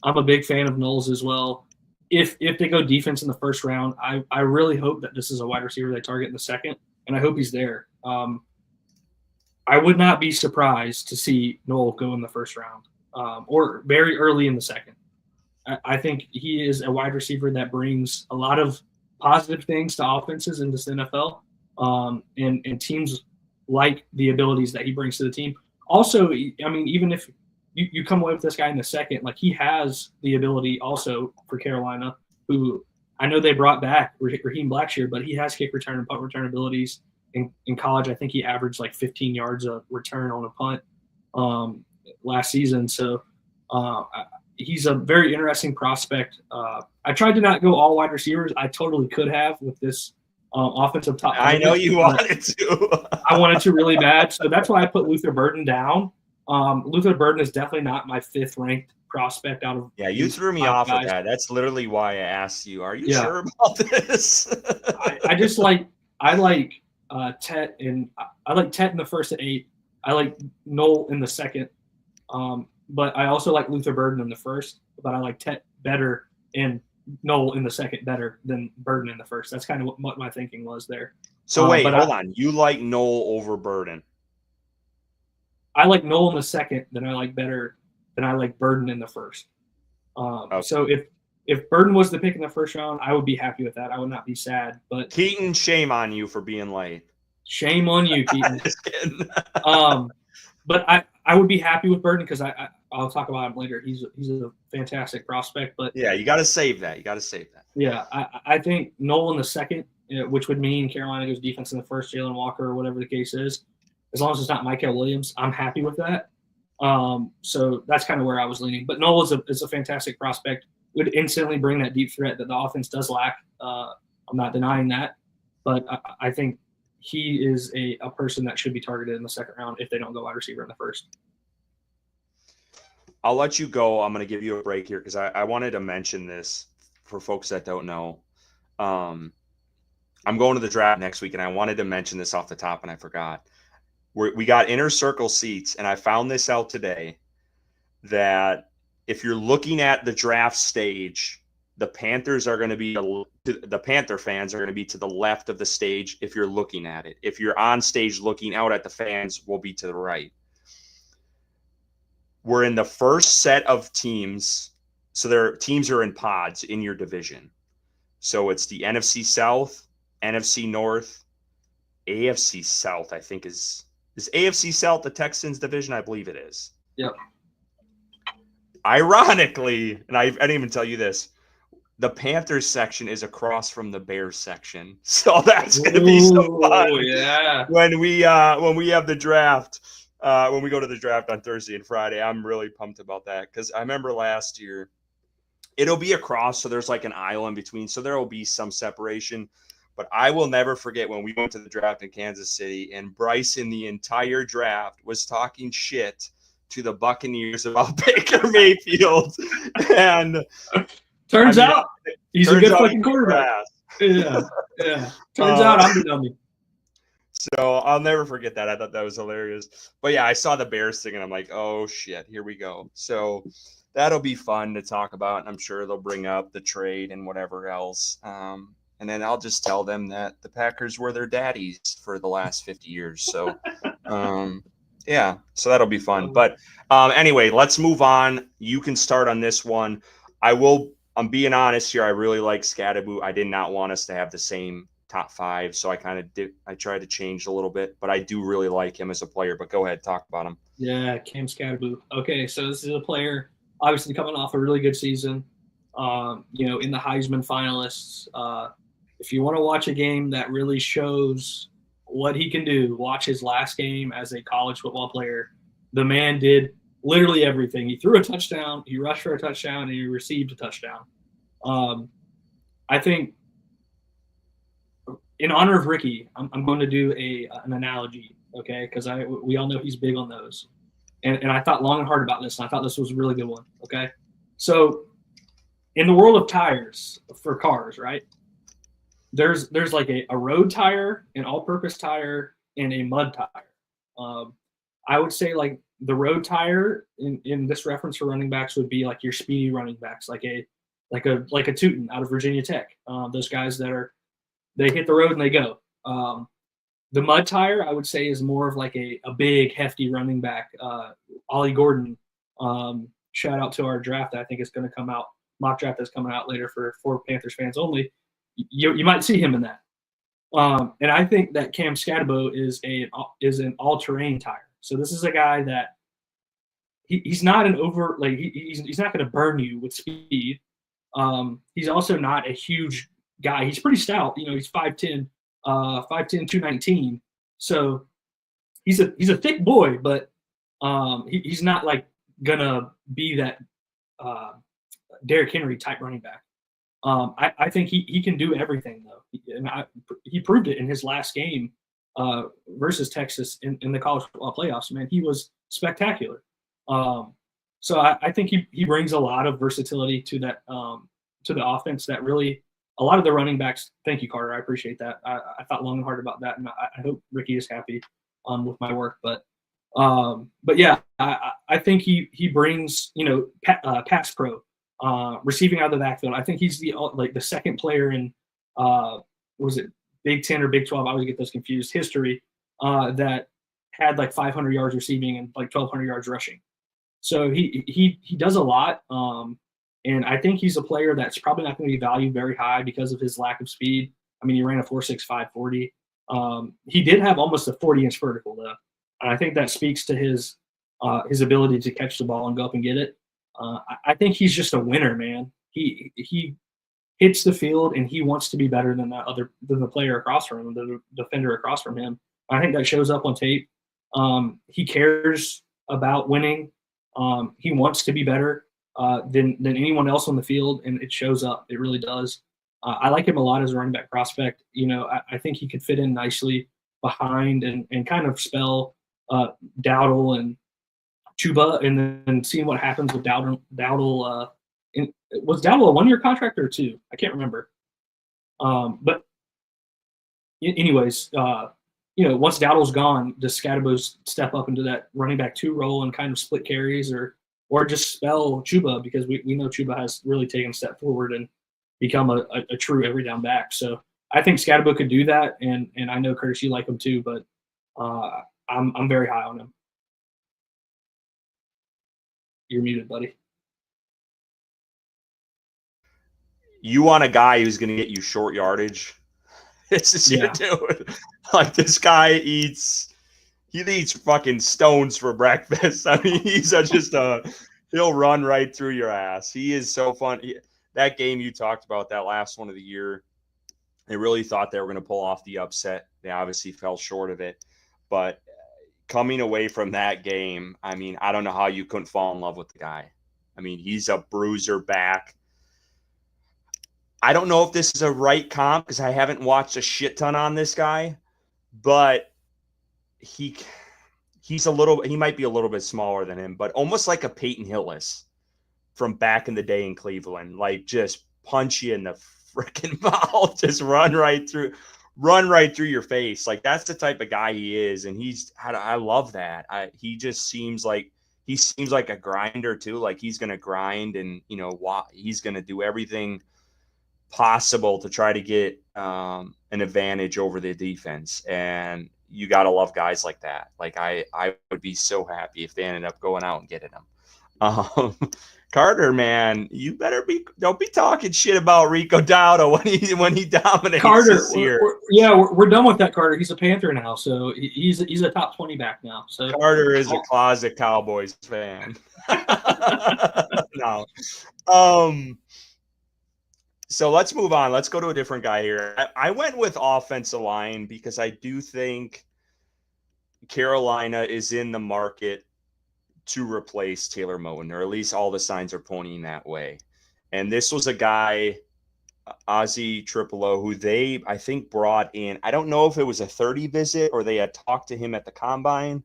a big fan of Noel's as well. If they go defense in the first round, I really hope that this is a wide receiver they target in the second, and I hope he's there. I would not be surprised to see Noel go in the first round or very early in the second. I think he is a wide receiver that brings a lot of positive things to offenses in this NFL, and teams like the abilities that he brings to the team. Also, I mean, even if you come away with this guy in the second, like he has the ability also for Carolina, who I know they brought back Raheem Blackshear, but he has kick return and punt return abilities. In college, I think he averaged like 15 yards of return on a punt last season. So he's a very interesting prospect. I tried to not go all wide receivers. I totally could have with this offensive top. I know you wanted to. I wanted to really bad. So that's why I put Luther Burden down. Luther Burden is definitely not my fifth ranked prospect out of. Yeah, you threw me off of that. That's literally why I asked you. Are you sure about this? I like Tet in the first at 8. I like Noel in the second. But I also like Luther Burden in the first, but I like Tet better and Noel in the second better than Burden in the first. That's kind of what my thinking was there. So wait, hold on. You like Noel over Burden? I like Noel in the second, then I like Burden in the first. Okay. So if Burden was the pick in the first round, I would be happy with that. I would not be sad. But Keaton, shame on you for being late. Shame on you, Keaton. Just kidding. But I would be happy with Burden because I'll talk about him later. He's a fantastic prospect. But yeah, you got to save that. Yeah, I think Noel in the second, which would mean Carolina goes defense in the first, Jalen Walker or whatever the case is. As long as it's not Michael Williams, I'm happy with that. So that's kind of where I was leaning. But Noel is a fantastic prospect. Would instantly bring that deep threat that the offense does lack. I'm not denying that. But I think he is a person that should be targeted in the second round if they don't go wide receiver in the first. I'll let you go. I'm going to give you a break here because I wanted to mention this for folks that don't know. I'm going to the draft next week, and I wanted to mention this off the top, and I forgot. We got inner circle seats, and I found this out today that if you're looking at the draft stage, the Panthers are going to be the Panther fans are going to be to the left of the stage if you're looking at it. If you're on stage looking out at the fans, we'll be to the right. We're in the first set of teams, so their teams are in pods in your division. So it's the NFC South, NFC North, AFC South. I think is AFC South the Texans division? I believe it is. Yep. Ironically, and I didn't even tell you this, the Panthers section is across from the Bears section, so that's going to be so fun. Yeah. When we have the draft, when we go to the draft on Thursday and Friday, I'm really pumped about that because I remember last year, it'll be across, so there's like an aisle in between, so there will be some separation. But I will never forget when we went to the draft in Kansas City, and Bryson the entire draft was talking shit to the Buccaneers about Baker Mayfield, and turns out he's a good fucking quarterback. Yeah. Turns out I'm the dummy. So I'll never forget that. I thought that was hilarious. But yeah, I saw the Bears thing, and I'm like, oh shit, here we go. So that'll be fun to talk about, and I'm sure they'll bring up the trade and whatever else. And then I'll just tell them that the Packers were their daddies for the last 50 years. So, yeah, so that'll be fun. But anyway, let's move on. You can start on this one. I'm being honest here. I really like Scadaboo. I did not want us to have the same top five, so I tried to change a little bit, but I do really like him as a player. But go ahead, talk about him. Yeah, Cam Scadaboo. Okay, so this is a player obviously coming off a really good season. In the Heisman finalists. If you want to watch a game that really shows what he can do, watch his last game as a college football player. The man did literally everything. He threw a touchdown, he rushed for a touchdown, and he received a touchdown. I think in honor of Ricky, I'm going to do an analogy, okay? Because we all know he's big on those. And I thought long and hard about this, and I thought this was a really good one, okay? So in the world of tires for cars, right? There's like a road tire, an all-purpose tire, and a mud tire. I would say like the road tire in this reference for running backs would be like your speedy running backs, like a Tootin out of Virginia Tech. Those guys they hit the road and they go. The mud tire, I would say, is more of like a big, hefty running back. Ollie Gordon, shout out to our draft that I think is going to come out, mock draft that's coming out later for Panthers fans only. You might see him in that. And I think that Cam Scadaboo is an all-terrain tire. So this is a guy that he's not an over, like he's not going to burn you with speed. He's also not a huge guy. He's pretty stout. He's 5'10", 219. So he's a thick boy, but he's not like gonna be that Derrick Henry type running back. I think he can do everything though, and he proved it in his last game versus Texas in the college football playoffs. Man, he was spectacular. So I think he brings a lot of versatility to that to the offense that really a lot of the running backs. Thank you, Carter. I appreciate that. I thought long and hard about that, and I hope Ricky is happy with my work. But yeah, I think he brings pass pro. Receiving out of the backfield. I think he's the second player in was it Big 10 or Big 12? I always get those confused. History that had like 500 yards receiving and like 1,200 yards rushing. So he does a lot, and I think he's a player that's probably not going to be valued very high because of his lack of speed. I mean, he ran a 4.65 40. He did have almost a 40-inch vertical though, and I think that speaks to his ability to catch the ball and go up and get it. I think he's just a winner, man. He hits the field and he wants to be better than the player across from him, the defender across from him. I think that shows up on tape. He cares about winning. He wants to be better than anyone else on the field, and it shows up. It really does. I like him a lot as a running back prospect. I think he could fit in nicely behind and kind of spell Dowdle and Chuba, and then seeing what happens with Dowdle. Was Dowdle a 1-year contract or 2? I can't remember. But anyways, once Dowdle's gone, does Scadaboo step up into that running back 2 role and kind of split carries or just spell Chuba, because we know Chuba has really taken a step forward and become a true every down back. So I think Scadaboo could do that, and I know Curtis, you like him too, but I'm very high on him. You're muted, buddy. you want a guy who's going to get you short yardage. It's just going to do it. Like, this guy eats fucking stones for breakfast. I mean, he'll run right through your ass. He is so fun. That game you talked about, that last one of the year, they really thought they were going to pull off the upset. They obviously fell short of it. But coming away from that game, I mean, I don't know how you couldn't fall in love with the guy. I mean, he's a bruiser back. I don't know if this is a right comp because I haven't watched a shit ton on this guy, but he might be a little bit smaller than him, but almost like a Peyton Hillis from back in the day in Cleveland, like just punch you in the freaking mouth, just run right through your face. Like, that's the type of guy he is, and I love that. He seems like a grinder too. Like, he's gonna grind, and he's gonna do everything possible to try to get an advantage over the defense. And you got to love guys like that. Like, I would be so happy if they ended up going out and getting them. Carter, man, don't be talking shit about Rico Dowdle when he dominates Carter, this year. We're done with that. Carter, he's a Panther now, so he's a top 20 back now. So Carter is a closet Cowboys fan. No. So let's move on. Let's go to a different guy here. I went with offensive line because I do think Carolina is in the market to replace Taylor Moton, or at least all the signs are pointing that way. And this was a guy, Ozzie Tripolo, who they, I think, brought in. I don't know if it was a 30 visit or they had talked to him at the combine.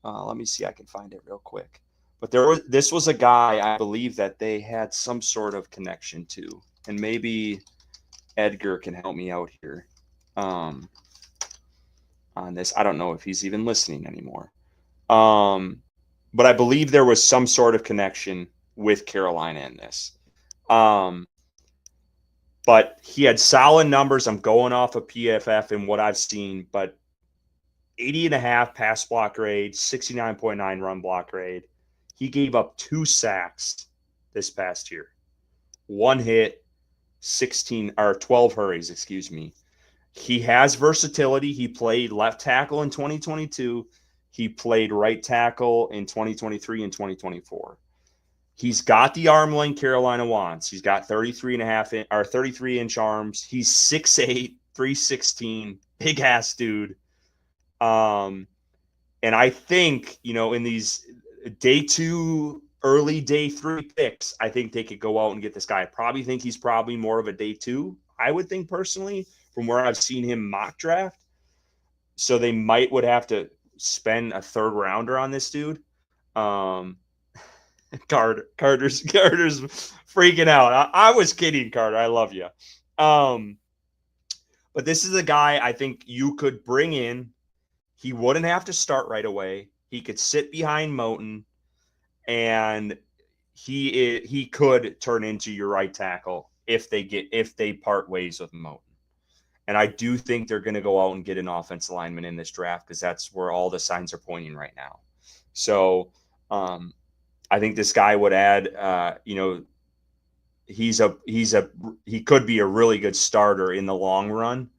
Let me see. I can find it real quick. But this was a guy, I believe, that they had some sort of connection to. And maybe Edgar can help me out here on this. I don't know if he's even listening anymore. But I believe there was some sort of connection with Carolina in this. But he had solid numbers. I'm going off of PFF and what I've seen, but 80.5 pass block grade, 69.9 run block grade. He gave up 2 sacks this past year. 1 hit, 12 hurries, excuse me. He has versatility. He played left tackle in 2022. He played right tackle in 2023 and 2024. He's got the arm length Carolina wants. He's got 33-inch arms. He's 6'8", 316, big ass dude. And I think, in these day 2, early day 3 picks, I think they could go out and get this guy. I probably think he's probably more of a day 2, I would think personally, from where I've seen him mock draft. So they would have to spend a 3rd rounder on this dude. Carter's freaking out. I was kidding, Carter. I love you. But this is a guy I think you could bring in. He wouldn't have to start right away. He could sit behind Moton, and he could turn into your right tackle if they part ways with Moton. And I do think they're going to go out and get an offensive lineman in this draft because that's where all the signs are pointing right now. So I think this guy would add, he could be a really good starter in the long run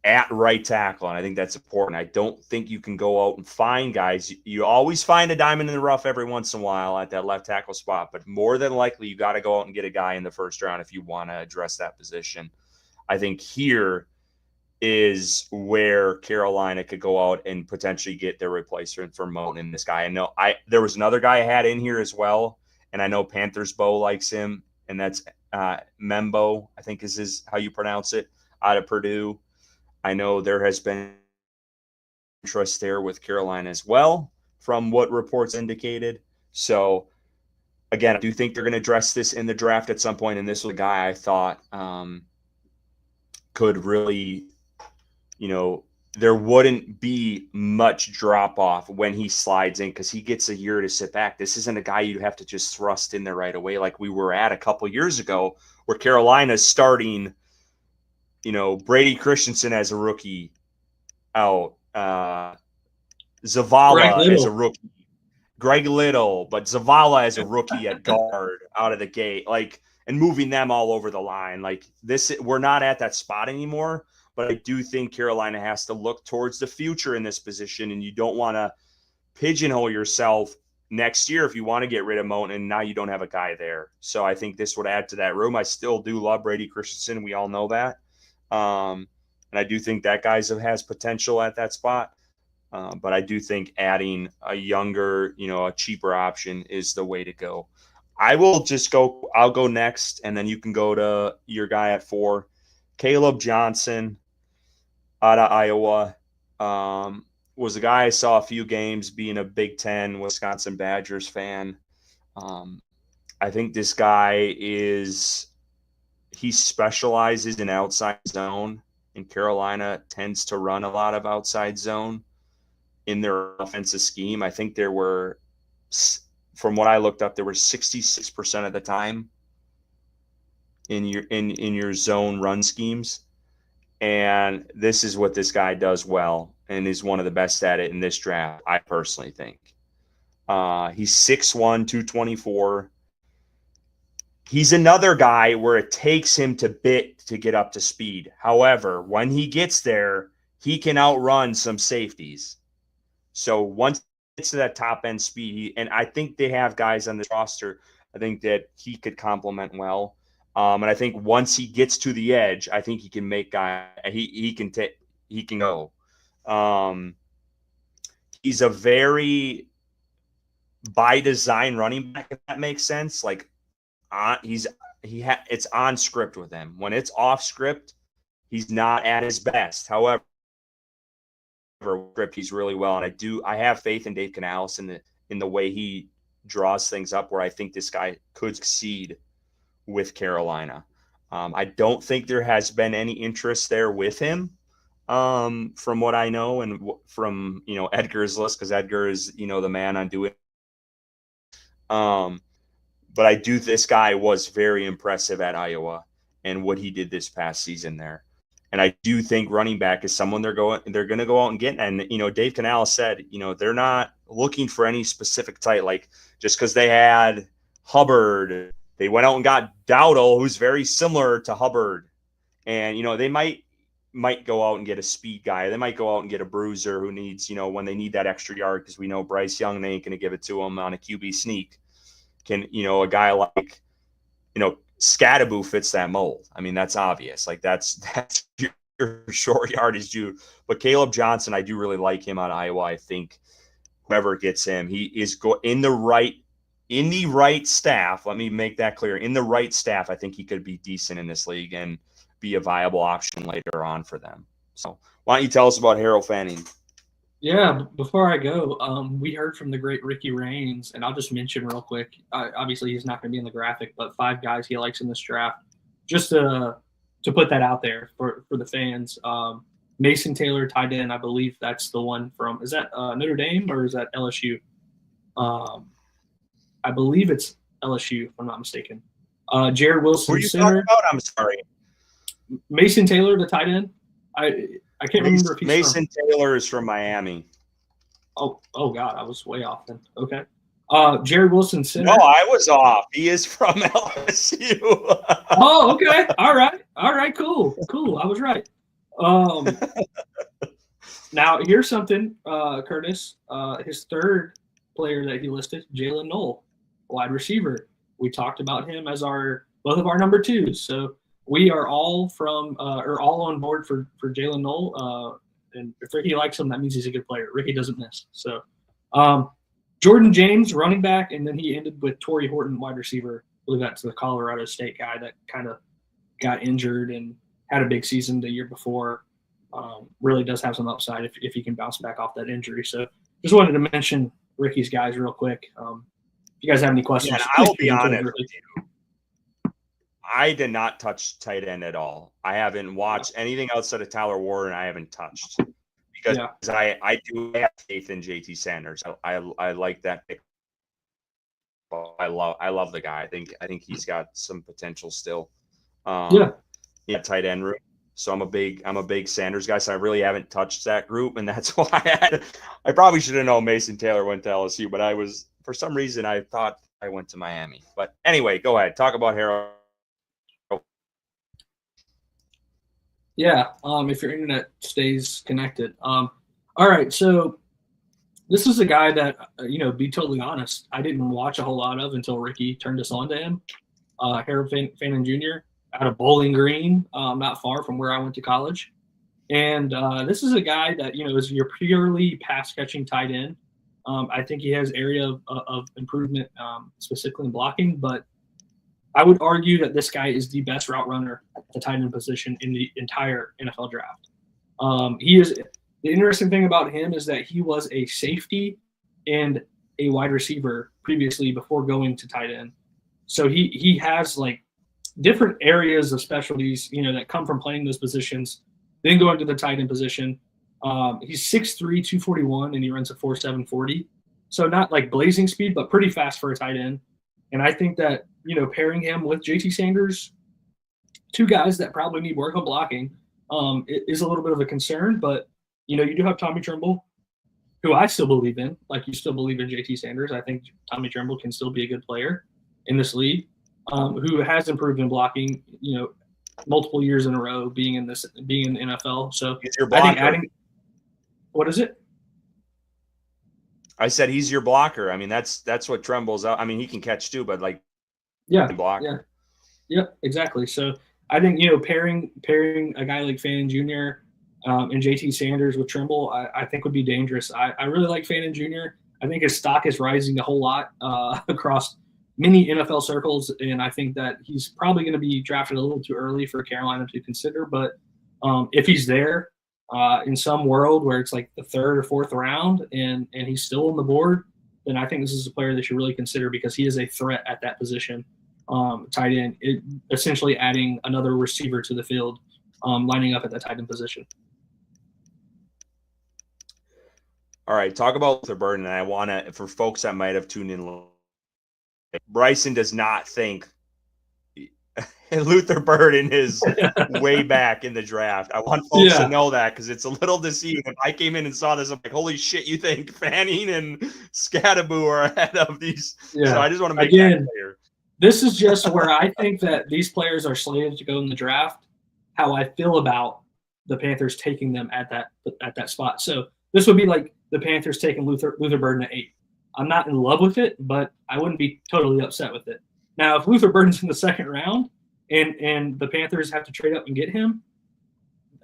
at right tackle. And I think that's important. I don't think you can go out and find guys. You always find a diamond in the rough every once in a while at that left tackle spot, but more than likely you got to go out and get a guy in the 1st round if you want to address that position. I think here is where Carolina could go out and potentially get their replacement for Moton in this guy. I know there was another guy I had in here as well, and I know Panthers Bo likes him, and that's Membo, I think is how you pronounce it, out of Purdue. I know there has been interest there with Carolina as well, from what reports indicated. So, again, I do think they're going to address this in the draft at some point, and this was a guy I thought could really, there wouldn't be much drop off when he slides in because he gets a year to sit back. This isn't a guy you have to just thrust in there right away like we were at a couple years ago where Carolina's starting, Brady Christensen as a rookie out, Zavala as a rookie, Greg Little, but Zavala as a rookie at guard out of the gate. and moving them all over the line. Like this, we're not at that spot anymore. But I do think Carolina has to look towards the future in this position, and you don't want to pigeonhole yourself next year if you want to get rid of Moten, and now you don't have a guy there. So I think this would add to that room. I still do love Brady Christensen. We all know that. And I do think that guy has potential at that spot. But I do think adding a younger, a cheaper option is the way to go. I'll go next, and then you can go to your guy at 4. Caleb Johnson out of Iowa. Was a guy I saw a few games being a Big Ten Wisconsin Badgers fan. I think this guy he specializes in outside zone, and Carolina tends to run a lot of outside zone in their offensive scheme. I think from what I looked up, there were 66% of the time in your zone run schemes. And this is what this guy does well and is one of the best at it in this draft, I personally think. He's 6'1", 224. He's another guy where it takes him to get up to speed. However, when he gets there, he can outrun some safeties. So once he gets to that top end speed, and I think they have guys on this roster, I think that he could complement well. And I think once he gets to the edge, I think he can make he can go. He's a very by design running back, if that makes sense. Like it's on script with him. When it's off script, he's not at his best. However, script he's really well, and I have faith in Dave Canales in the way he draws things up, where I think this guy could succeed with Carolina. I don't think there has been any interest there with him, from what I know, and from Edgar's list, because Edgar is the man on doing. But I do. This guy was very impressive at Iowa and what he did this past season there. And I do think running back is someone they're going to go out and get. And Dave Canales said they're not looking for any specific type. Like just because they had Hubbard, they went out and got Dowdle, who's very similar to Hubbard. And, they might go out and get a speed guy. They might go out and get a bruiser who needs, when they need that extra yard, because we know Bryce Young, they ain't going to give it to him on a QB sneak. Can, a guy like, Scadaboo fits that mold. I mean, that's obvious. Like that's your short yardage dude. But Caleb Johnson, I do really like him on Iowa. I think whoever gets him, he is in the right staff. Let me make that clear. In the right staff, I think he could be decent in this league and be a viable option later on for them. So why don't you tell us about Harold Fanning? Yeah, before I go, we heard from the great Ricky Raines, and I'll just mention real quick. Obviously, he's not going to be in the graphic, but 5 guys he likes in this draft. Just to put that out there for the fans. Mason Taylor, tight end, I believe that's the one from – is that Notre Dame or is that LSU? I believe it's LSU, if I'm not mistaken. Jared Wilson, who are you center. Talking about? I'm sorry. Mason Taylor, the tight end. I can't remember if he's Mason Taylor is from Miami. Oh God, I was way off then. Okay. Jared Wilson, center. No, I was off. He is from LSU. Oh, okay. All right. Cool. I was right. Now here's something, Curtis. His third player that he listed, Jalen Knoll, wide receiver. We talked about him as both of our number 2s. So we are all all on board for Jalen Knoll. And if Ricky likes him, that means he's a good player. Ricky doesn't miss. So Jordan James, running back, and then he ended with Torrey Horton, wide receiver. I believe that's the Colorado State guy that kind of got injured and had a big season the year before. Really does have some upside if he can bounce back off that injury. So just wanted to mention Ricky's guys real quick. If you guys have any questions, yeah, I'll be honest with you. I did not touch tight end at all. I haven't watched anything outside of Tyler Warren. I haven't touched because I do have faith in JT Sanders. I like that pick. I love the guy. I think he's got some potential still. Tight end room. So I'm a big Sanders guy. So I really haven't touched that group, and that's why I probably should have known Mason Taylor went to LSU, but for some reason I thought I went to Miami. But anyway, go ahead, talk about Harold Yeah, if your internet stays connected. All right, so this is a guy that, be totally honest, I didn't watch a whole lot of until Ricky turned us on to him. Harold Fannin Jr. out of Bowling Green, not far from where I went to college. And this is a guy that, is your purely pass catching tight end. I think he has area of improvement, specifically in blocking, but I would argue that this guy is the best route runner at the tight end position in the entire NFL draft. He is the interesting thing about him is that he was a safety and a wide receiver previously before going to tight end. So he has like different areas of specialties, that come from playing those positions, then going to the tight end position. He's 6'3", 241, and he runs a 4.7 40. So not like blazing speed, but pretty fast for a tight end. And I think that, pairing him with JT Sanders, two guys that probably need work on blocking, it is a little bit of a concern. But, you do have Tommy Tremble, who I still believe in. Like, you still believe in JT Sanders. I think Tommy Tremble can still be a good player in this league, who has improved in blocking, multiple years in a row being in the NFL. So He's your blocker. I think what is it? I said he's your blocker. I mean, that's what Tremble's out. I mean, he can catch too, but like, blocker. Yeah, exactly. So I think, pairing a guy like Fannin Jr. And JT Sanders with Tremble, I think would be dangerous. I really like Fannin Jr. I think his stock is rising a whole lot across many NFL circles, and I think that he's probably going to be drafted a little too early for Carolina to consider. But if he's there in some world where it's like the third or fourth round and he's still on the board, then I think this is a player they should really consider because he is a threat at that position. Tight end, essentially adding another receiver to the field, lining up at the tight end position. All right, talk about Luther Burden. And I want to, for folks that might have tuned in, Bryson does not think Luther Burden is way back in the draft. I want folks to know that because it's a little deceiving. If I came in and saw this, I'm like, holy shit, you think Fanning and Scadaboo are ahead of these? Yeah. So I just want to make that clear. This is just where I think that these players are slated to go in the draft, how I feel about the Panthers taking them at that spot. So this would be like the Panthers taking Luther Burden at 8. I'm not in love with it, but I wouldn't be totally upset with it. Now, if Luther Burden's in the second round and the Panthers have to trade up and get him,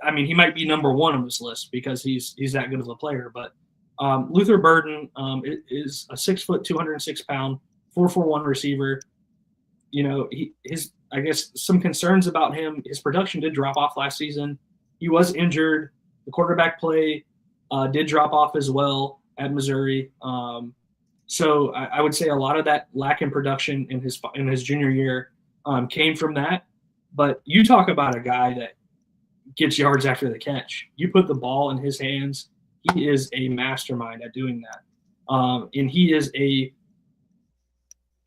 I mean, he might be number one on this list because he's that good of a player. But Luther Burden is a 6 foot, 206 pound, 4.41 receiver. I guess some concerns about him. His production did drop off last season. He was injured. The quarterback play did drop off as well at Missouri. So I would say a lot of that lack in production in his junior year came from that. But you talk about a guy that gets yards after the catch. You put the ball in his hands. He is a mastermind at doing that. And he is a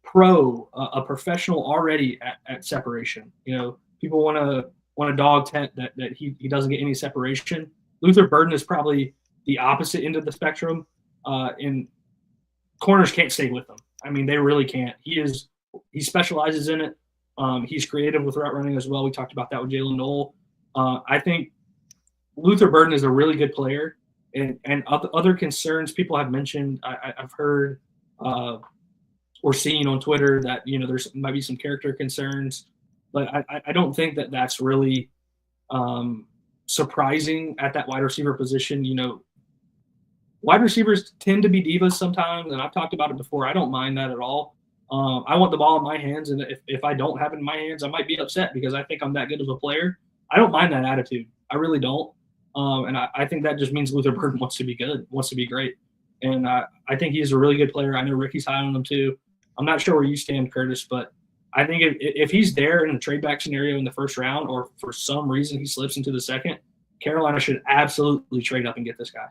pro, a professional already at separation. People want to dog tent that he doesn't get any separation. Luther Burden is probably the opposite end of the spectrum. And corners can't stay with him. I mean, they really can't. He specializes in it. He's creative with route running as well. We talked about that with Jalen Noel. I think Luther Burden is a really good player. And other concerns people have mentioned, I've heard or seen on Twitter that, there's might be some character concerns. But I don't think that that's really surprising at that wide receiver position. Wide receivers tend to be divas sometimes, and I've talked about it before. I don't mind that at all. I want the ball in my hands, and if I don't have it in my hands, I might be upset because I think I'm that good of a player. I don't mind that attitude. I really don't. And I think that just means Luther Burden wants to be good, wants to be great. And I think he's a really good player. I know Ricky's high on him too. I'm not sure where you stand, Curtis, but I think if he's there in a trade back scenario in the first round or for some reason he slips into the second, Carolina should absolutely trade up and get this guy.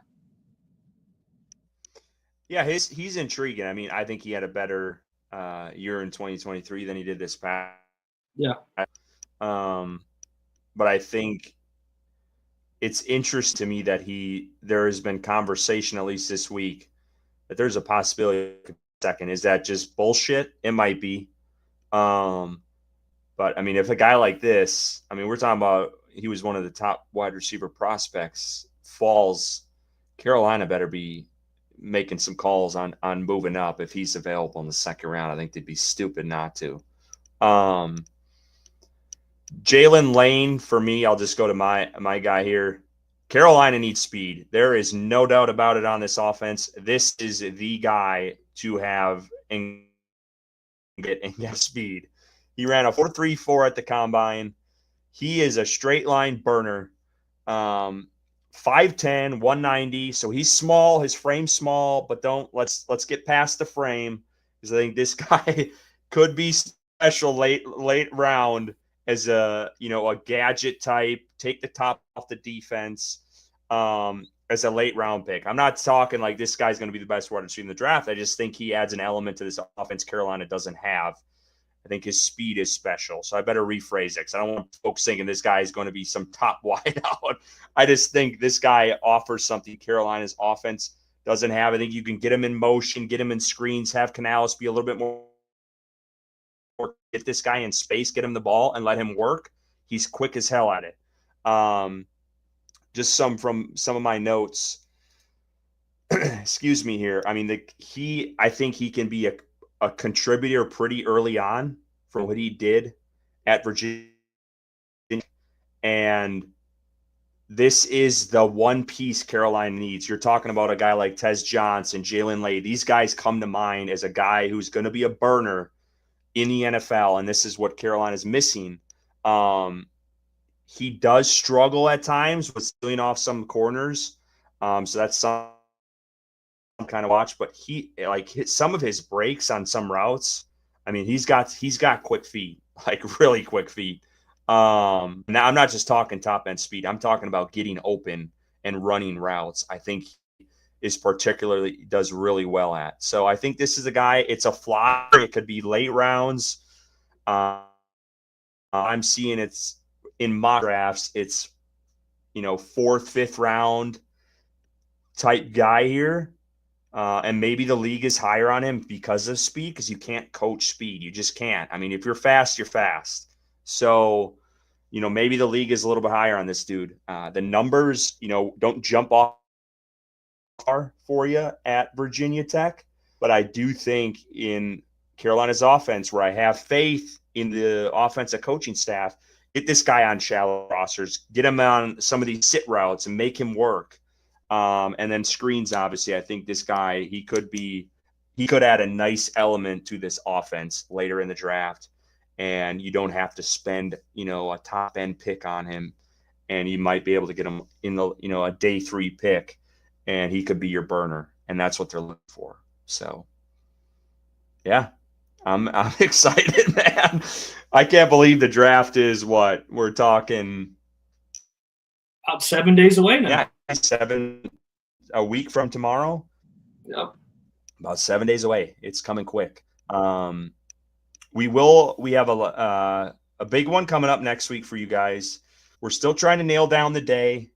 Yeah, he's intriguing. I mean, I think he had a better year in 2023 than he did this past. Yeah. But I think it's interesting to me that there has been conversation, at least this week, that there's a possibility. Second, is that just bullshit? It might be. But I mean, if a guy like this, I mean, we're talking about, he was one of the top wide receiver prospects, falls, Carolina better be making some calls on moving up if he's available in the second round. I think they'd be stupid not to. Jalen Lane, for me, I'll just go to my guy here. Carolina needs speed. There is no doubt about it on this offense. This is the guy to have and get speed. He ran a 4.34 at the combine. He is a straight line burner. 5'10", 190. So he's small. His frame's small, but let's get past the frame, because I think this guy could be special late round as a gadget type, take the top off the defense, as a late round pick. I'm not talking like this guy's going to be the best wide receiver in the draft. I just think he adds an element to this offense Carolina doesn't have. I think his speed is special. So I better rephrase it, because I don't want folks thinking this guy is going to be some top wideout. I just think this guy offers something Carolina's offense doesn't have. I think you can get him in motion, get him in screens, have Canales be a little bit more, get this guy in space, get him the ball, and let him work. He's quick as hell at it. Just some of my notes. Excuse me here. I mean, I think he can be a contributor pretty early on from what he did at Virginia. And this is the one piece Carolina needs. You're talking about a guy like Tez Johnson, Jalen Lay. These guys come to mind as a guy who's going to be a burner in the NFL, and this is what Carolina's missing. He does struggle at times with stealing off some corners. So that's some kind of watch, but some of his breaks on some routes. I mean, he's got quick feet, like really quick feet. Now I'm not just talking top end speed. I'm talking about getting open and running routes. I think is particularly does really well at. So I think this is a guy. It's a flyer. It could be late rounds. I'm seeing it's in mock drafts. It's 4th, 5th round type guy here. And maybe the league is higher on him because of speed, because you can't coach speed. You just can't. I mean, if you're fast, you're fast. So, maybe the league is a little bit higher on this dude. The numbers, don't jump off for you at Virginia Tech, but I do think in Carolina's offense, where I have faith in the offensive coaching staff, get this guy on shallow rosters, get him on some of these sit routes and make him work. And then screens, obviously, I think this guy, he could add a nice element to this offense later in the draft, and you don't have to spend, a top end pick on him, and you might be able to get him in the, a day 3 pick, and he could be your burner, and that's what they're looking for. So, yeah, I'm excited, man. I can't believe the draft is what we're talking about 7 days away now. Yeah, a week from tomorrow. Yep. About 7 days away. It's coming quick. We have a big one coming up next week for you guys. We're still trying to nail down the day.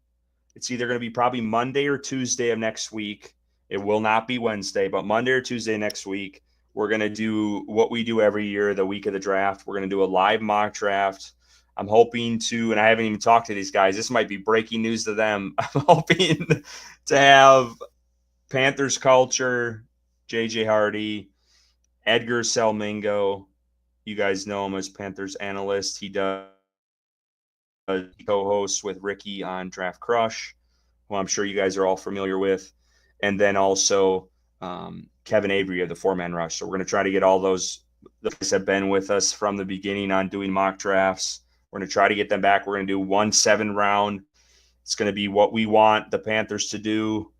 It's either going to be probably Monday or Tuesday of next week. It will not be Wednesday, but Monday or Tuesday next week. We're going to do what we do every year, the week of the draft. We're going to do a live mock draft. I'm hoping to, and I haven't even talked to these guys, this might be breaking news to them. I'm hoping to have Panthers culture, JJ Hardy, Edgar Selmingo. You guys know him as Panthers analyst. He does co-host with Ricky on Draft Crush, who I'm sure you guys are all familiar with. And then also Kevin Avery of the 4-Man Rush. So we're going to try to get all those guys have been with us from the beginning on doing mock drafts. We're going to try to get them back. We're going to do 1 7 round. It's going to be what we want the Panthers to do.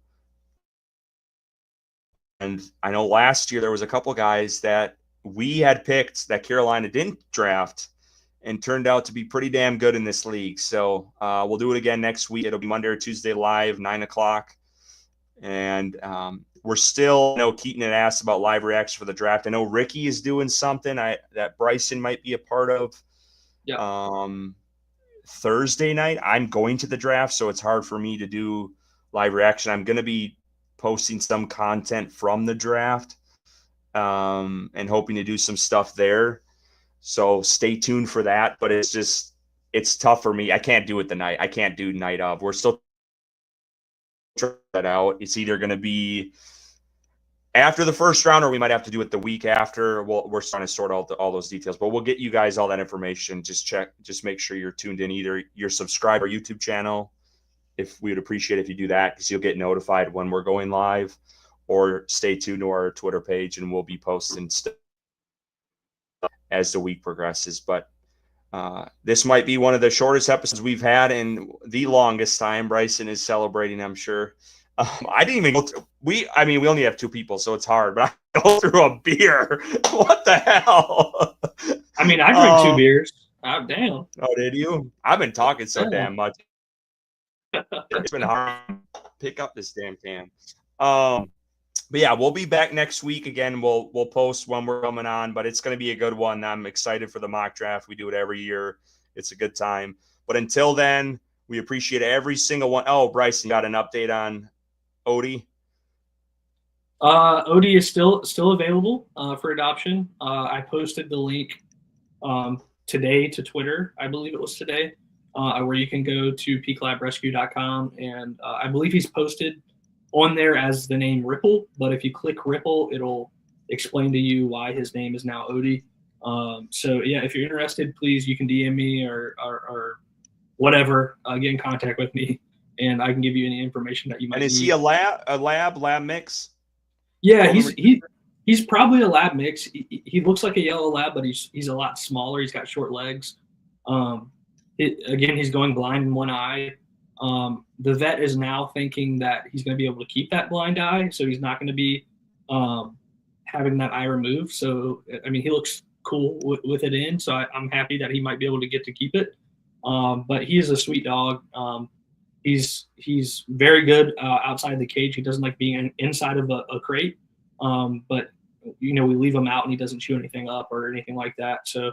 And I know last year there was a couple guys that we had picked that Carolina didn't draft and turned out to be pretty damn good in this league. So we'll do it again next week. It'll be Monday or Tuesday live, 9 o'clock. And we're still, Keaton had asked about live reaction for the draft. I know Ricky is doing something that Bryson might be a part of. Yeah. Thursday night, I'm going to the draft, so it's hard for me to do live reaction. I'm going to be posting some content from the draft and hoping to do some stuff there. So stay tuned for that. But it's just, it's tough for me. I can't do it the night. I can't do night of. We're still trying that out. It's either going to be after the first round, or we might have to do it the week after. We're trying to sort out all those details, but we'll get you guys all that information. Just make sure you're tuned in. Either you're subscribed our YouTube channel, if we would appreciate if you do that, because you'll get notified when we're going live, or stay tuned to our Twitter page, and we'll be posting stuff as the week progresses. But this might be one of the shortest episodes we've had in the longest time. Bryson is celebrating, I'm sure. I didn't even go through. We only have 2 people, so it's hard. But I go through a beer. What the hell? I mean, I drank 2 beers. Oh, damn. Oh, did you? I've been talking so damn much. It's been hard to pick up this damn can. But yeah, we'll be back next week again. We'll post when we're coming on, but it's going to be a good one. I'm excited for the mock draft. We do it every year. It's a good time. But until then, we appreciate every single one. Oh, Bryson, got an update on Odie? Odie is still available for adoption. I posted the link today to Twitter. I believe it was today, where you can go to peaklabrescue.com, and I believe he's posted on there as the name Ripple, but if you click Ripple, it'll explain to you why his name is now Odie. So yeah, if you're interested, please, you can DM me or whatever, get in contact with me, and I can give you any information that you might need. And is he a lab mix? Yeah, he's probably a lab mix. He looks like a yellow lab, but he's a lot smaller. He's got short legs. Again, he's going blind in one eye. The vet is now thinking that he's going to be able to keep that blind eye, so he's not going to be having that eye removed. So, I mean, he looks cool with it in, so I'm happy that he might be able to get to keep it. But he is a sweet dog. He's very good outside the cage. He doesn't like being inside of a crate. But, we leave him out and he doesn't chew anything up or anything like that. So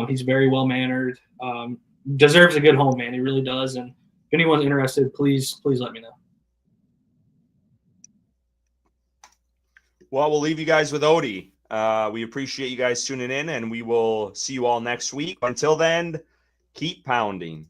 he's very well-mannered. Deserves a good home, man. He really does. And if anyone's interested, please let me know. Well, we'll leave you guys with Odie. We appreciate you guys tuning in, and we will see you all next week. Until then, keep pounding.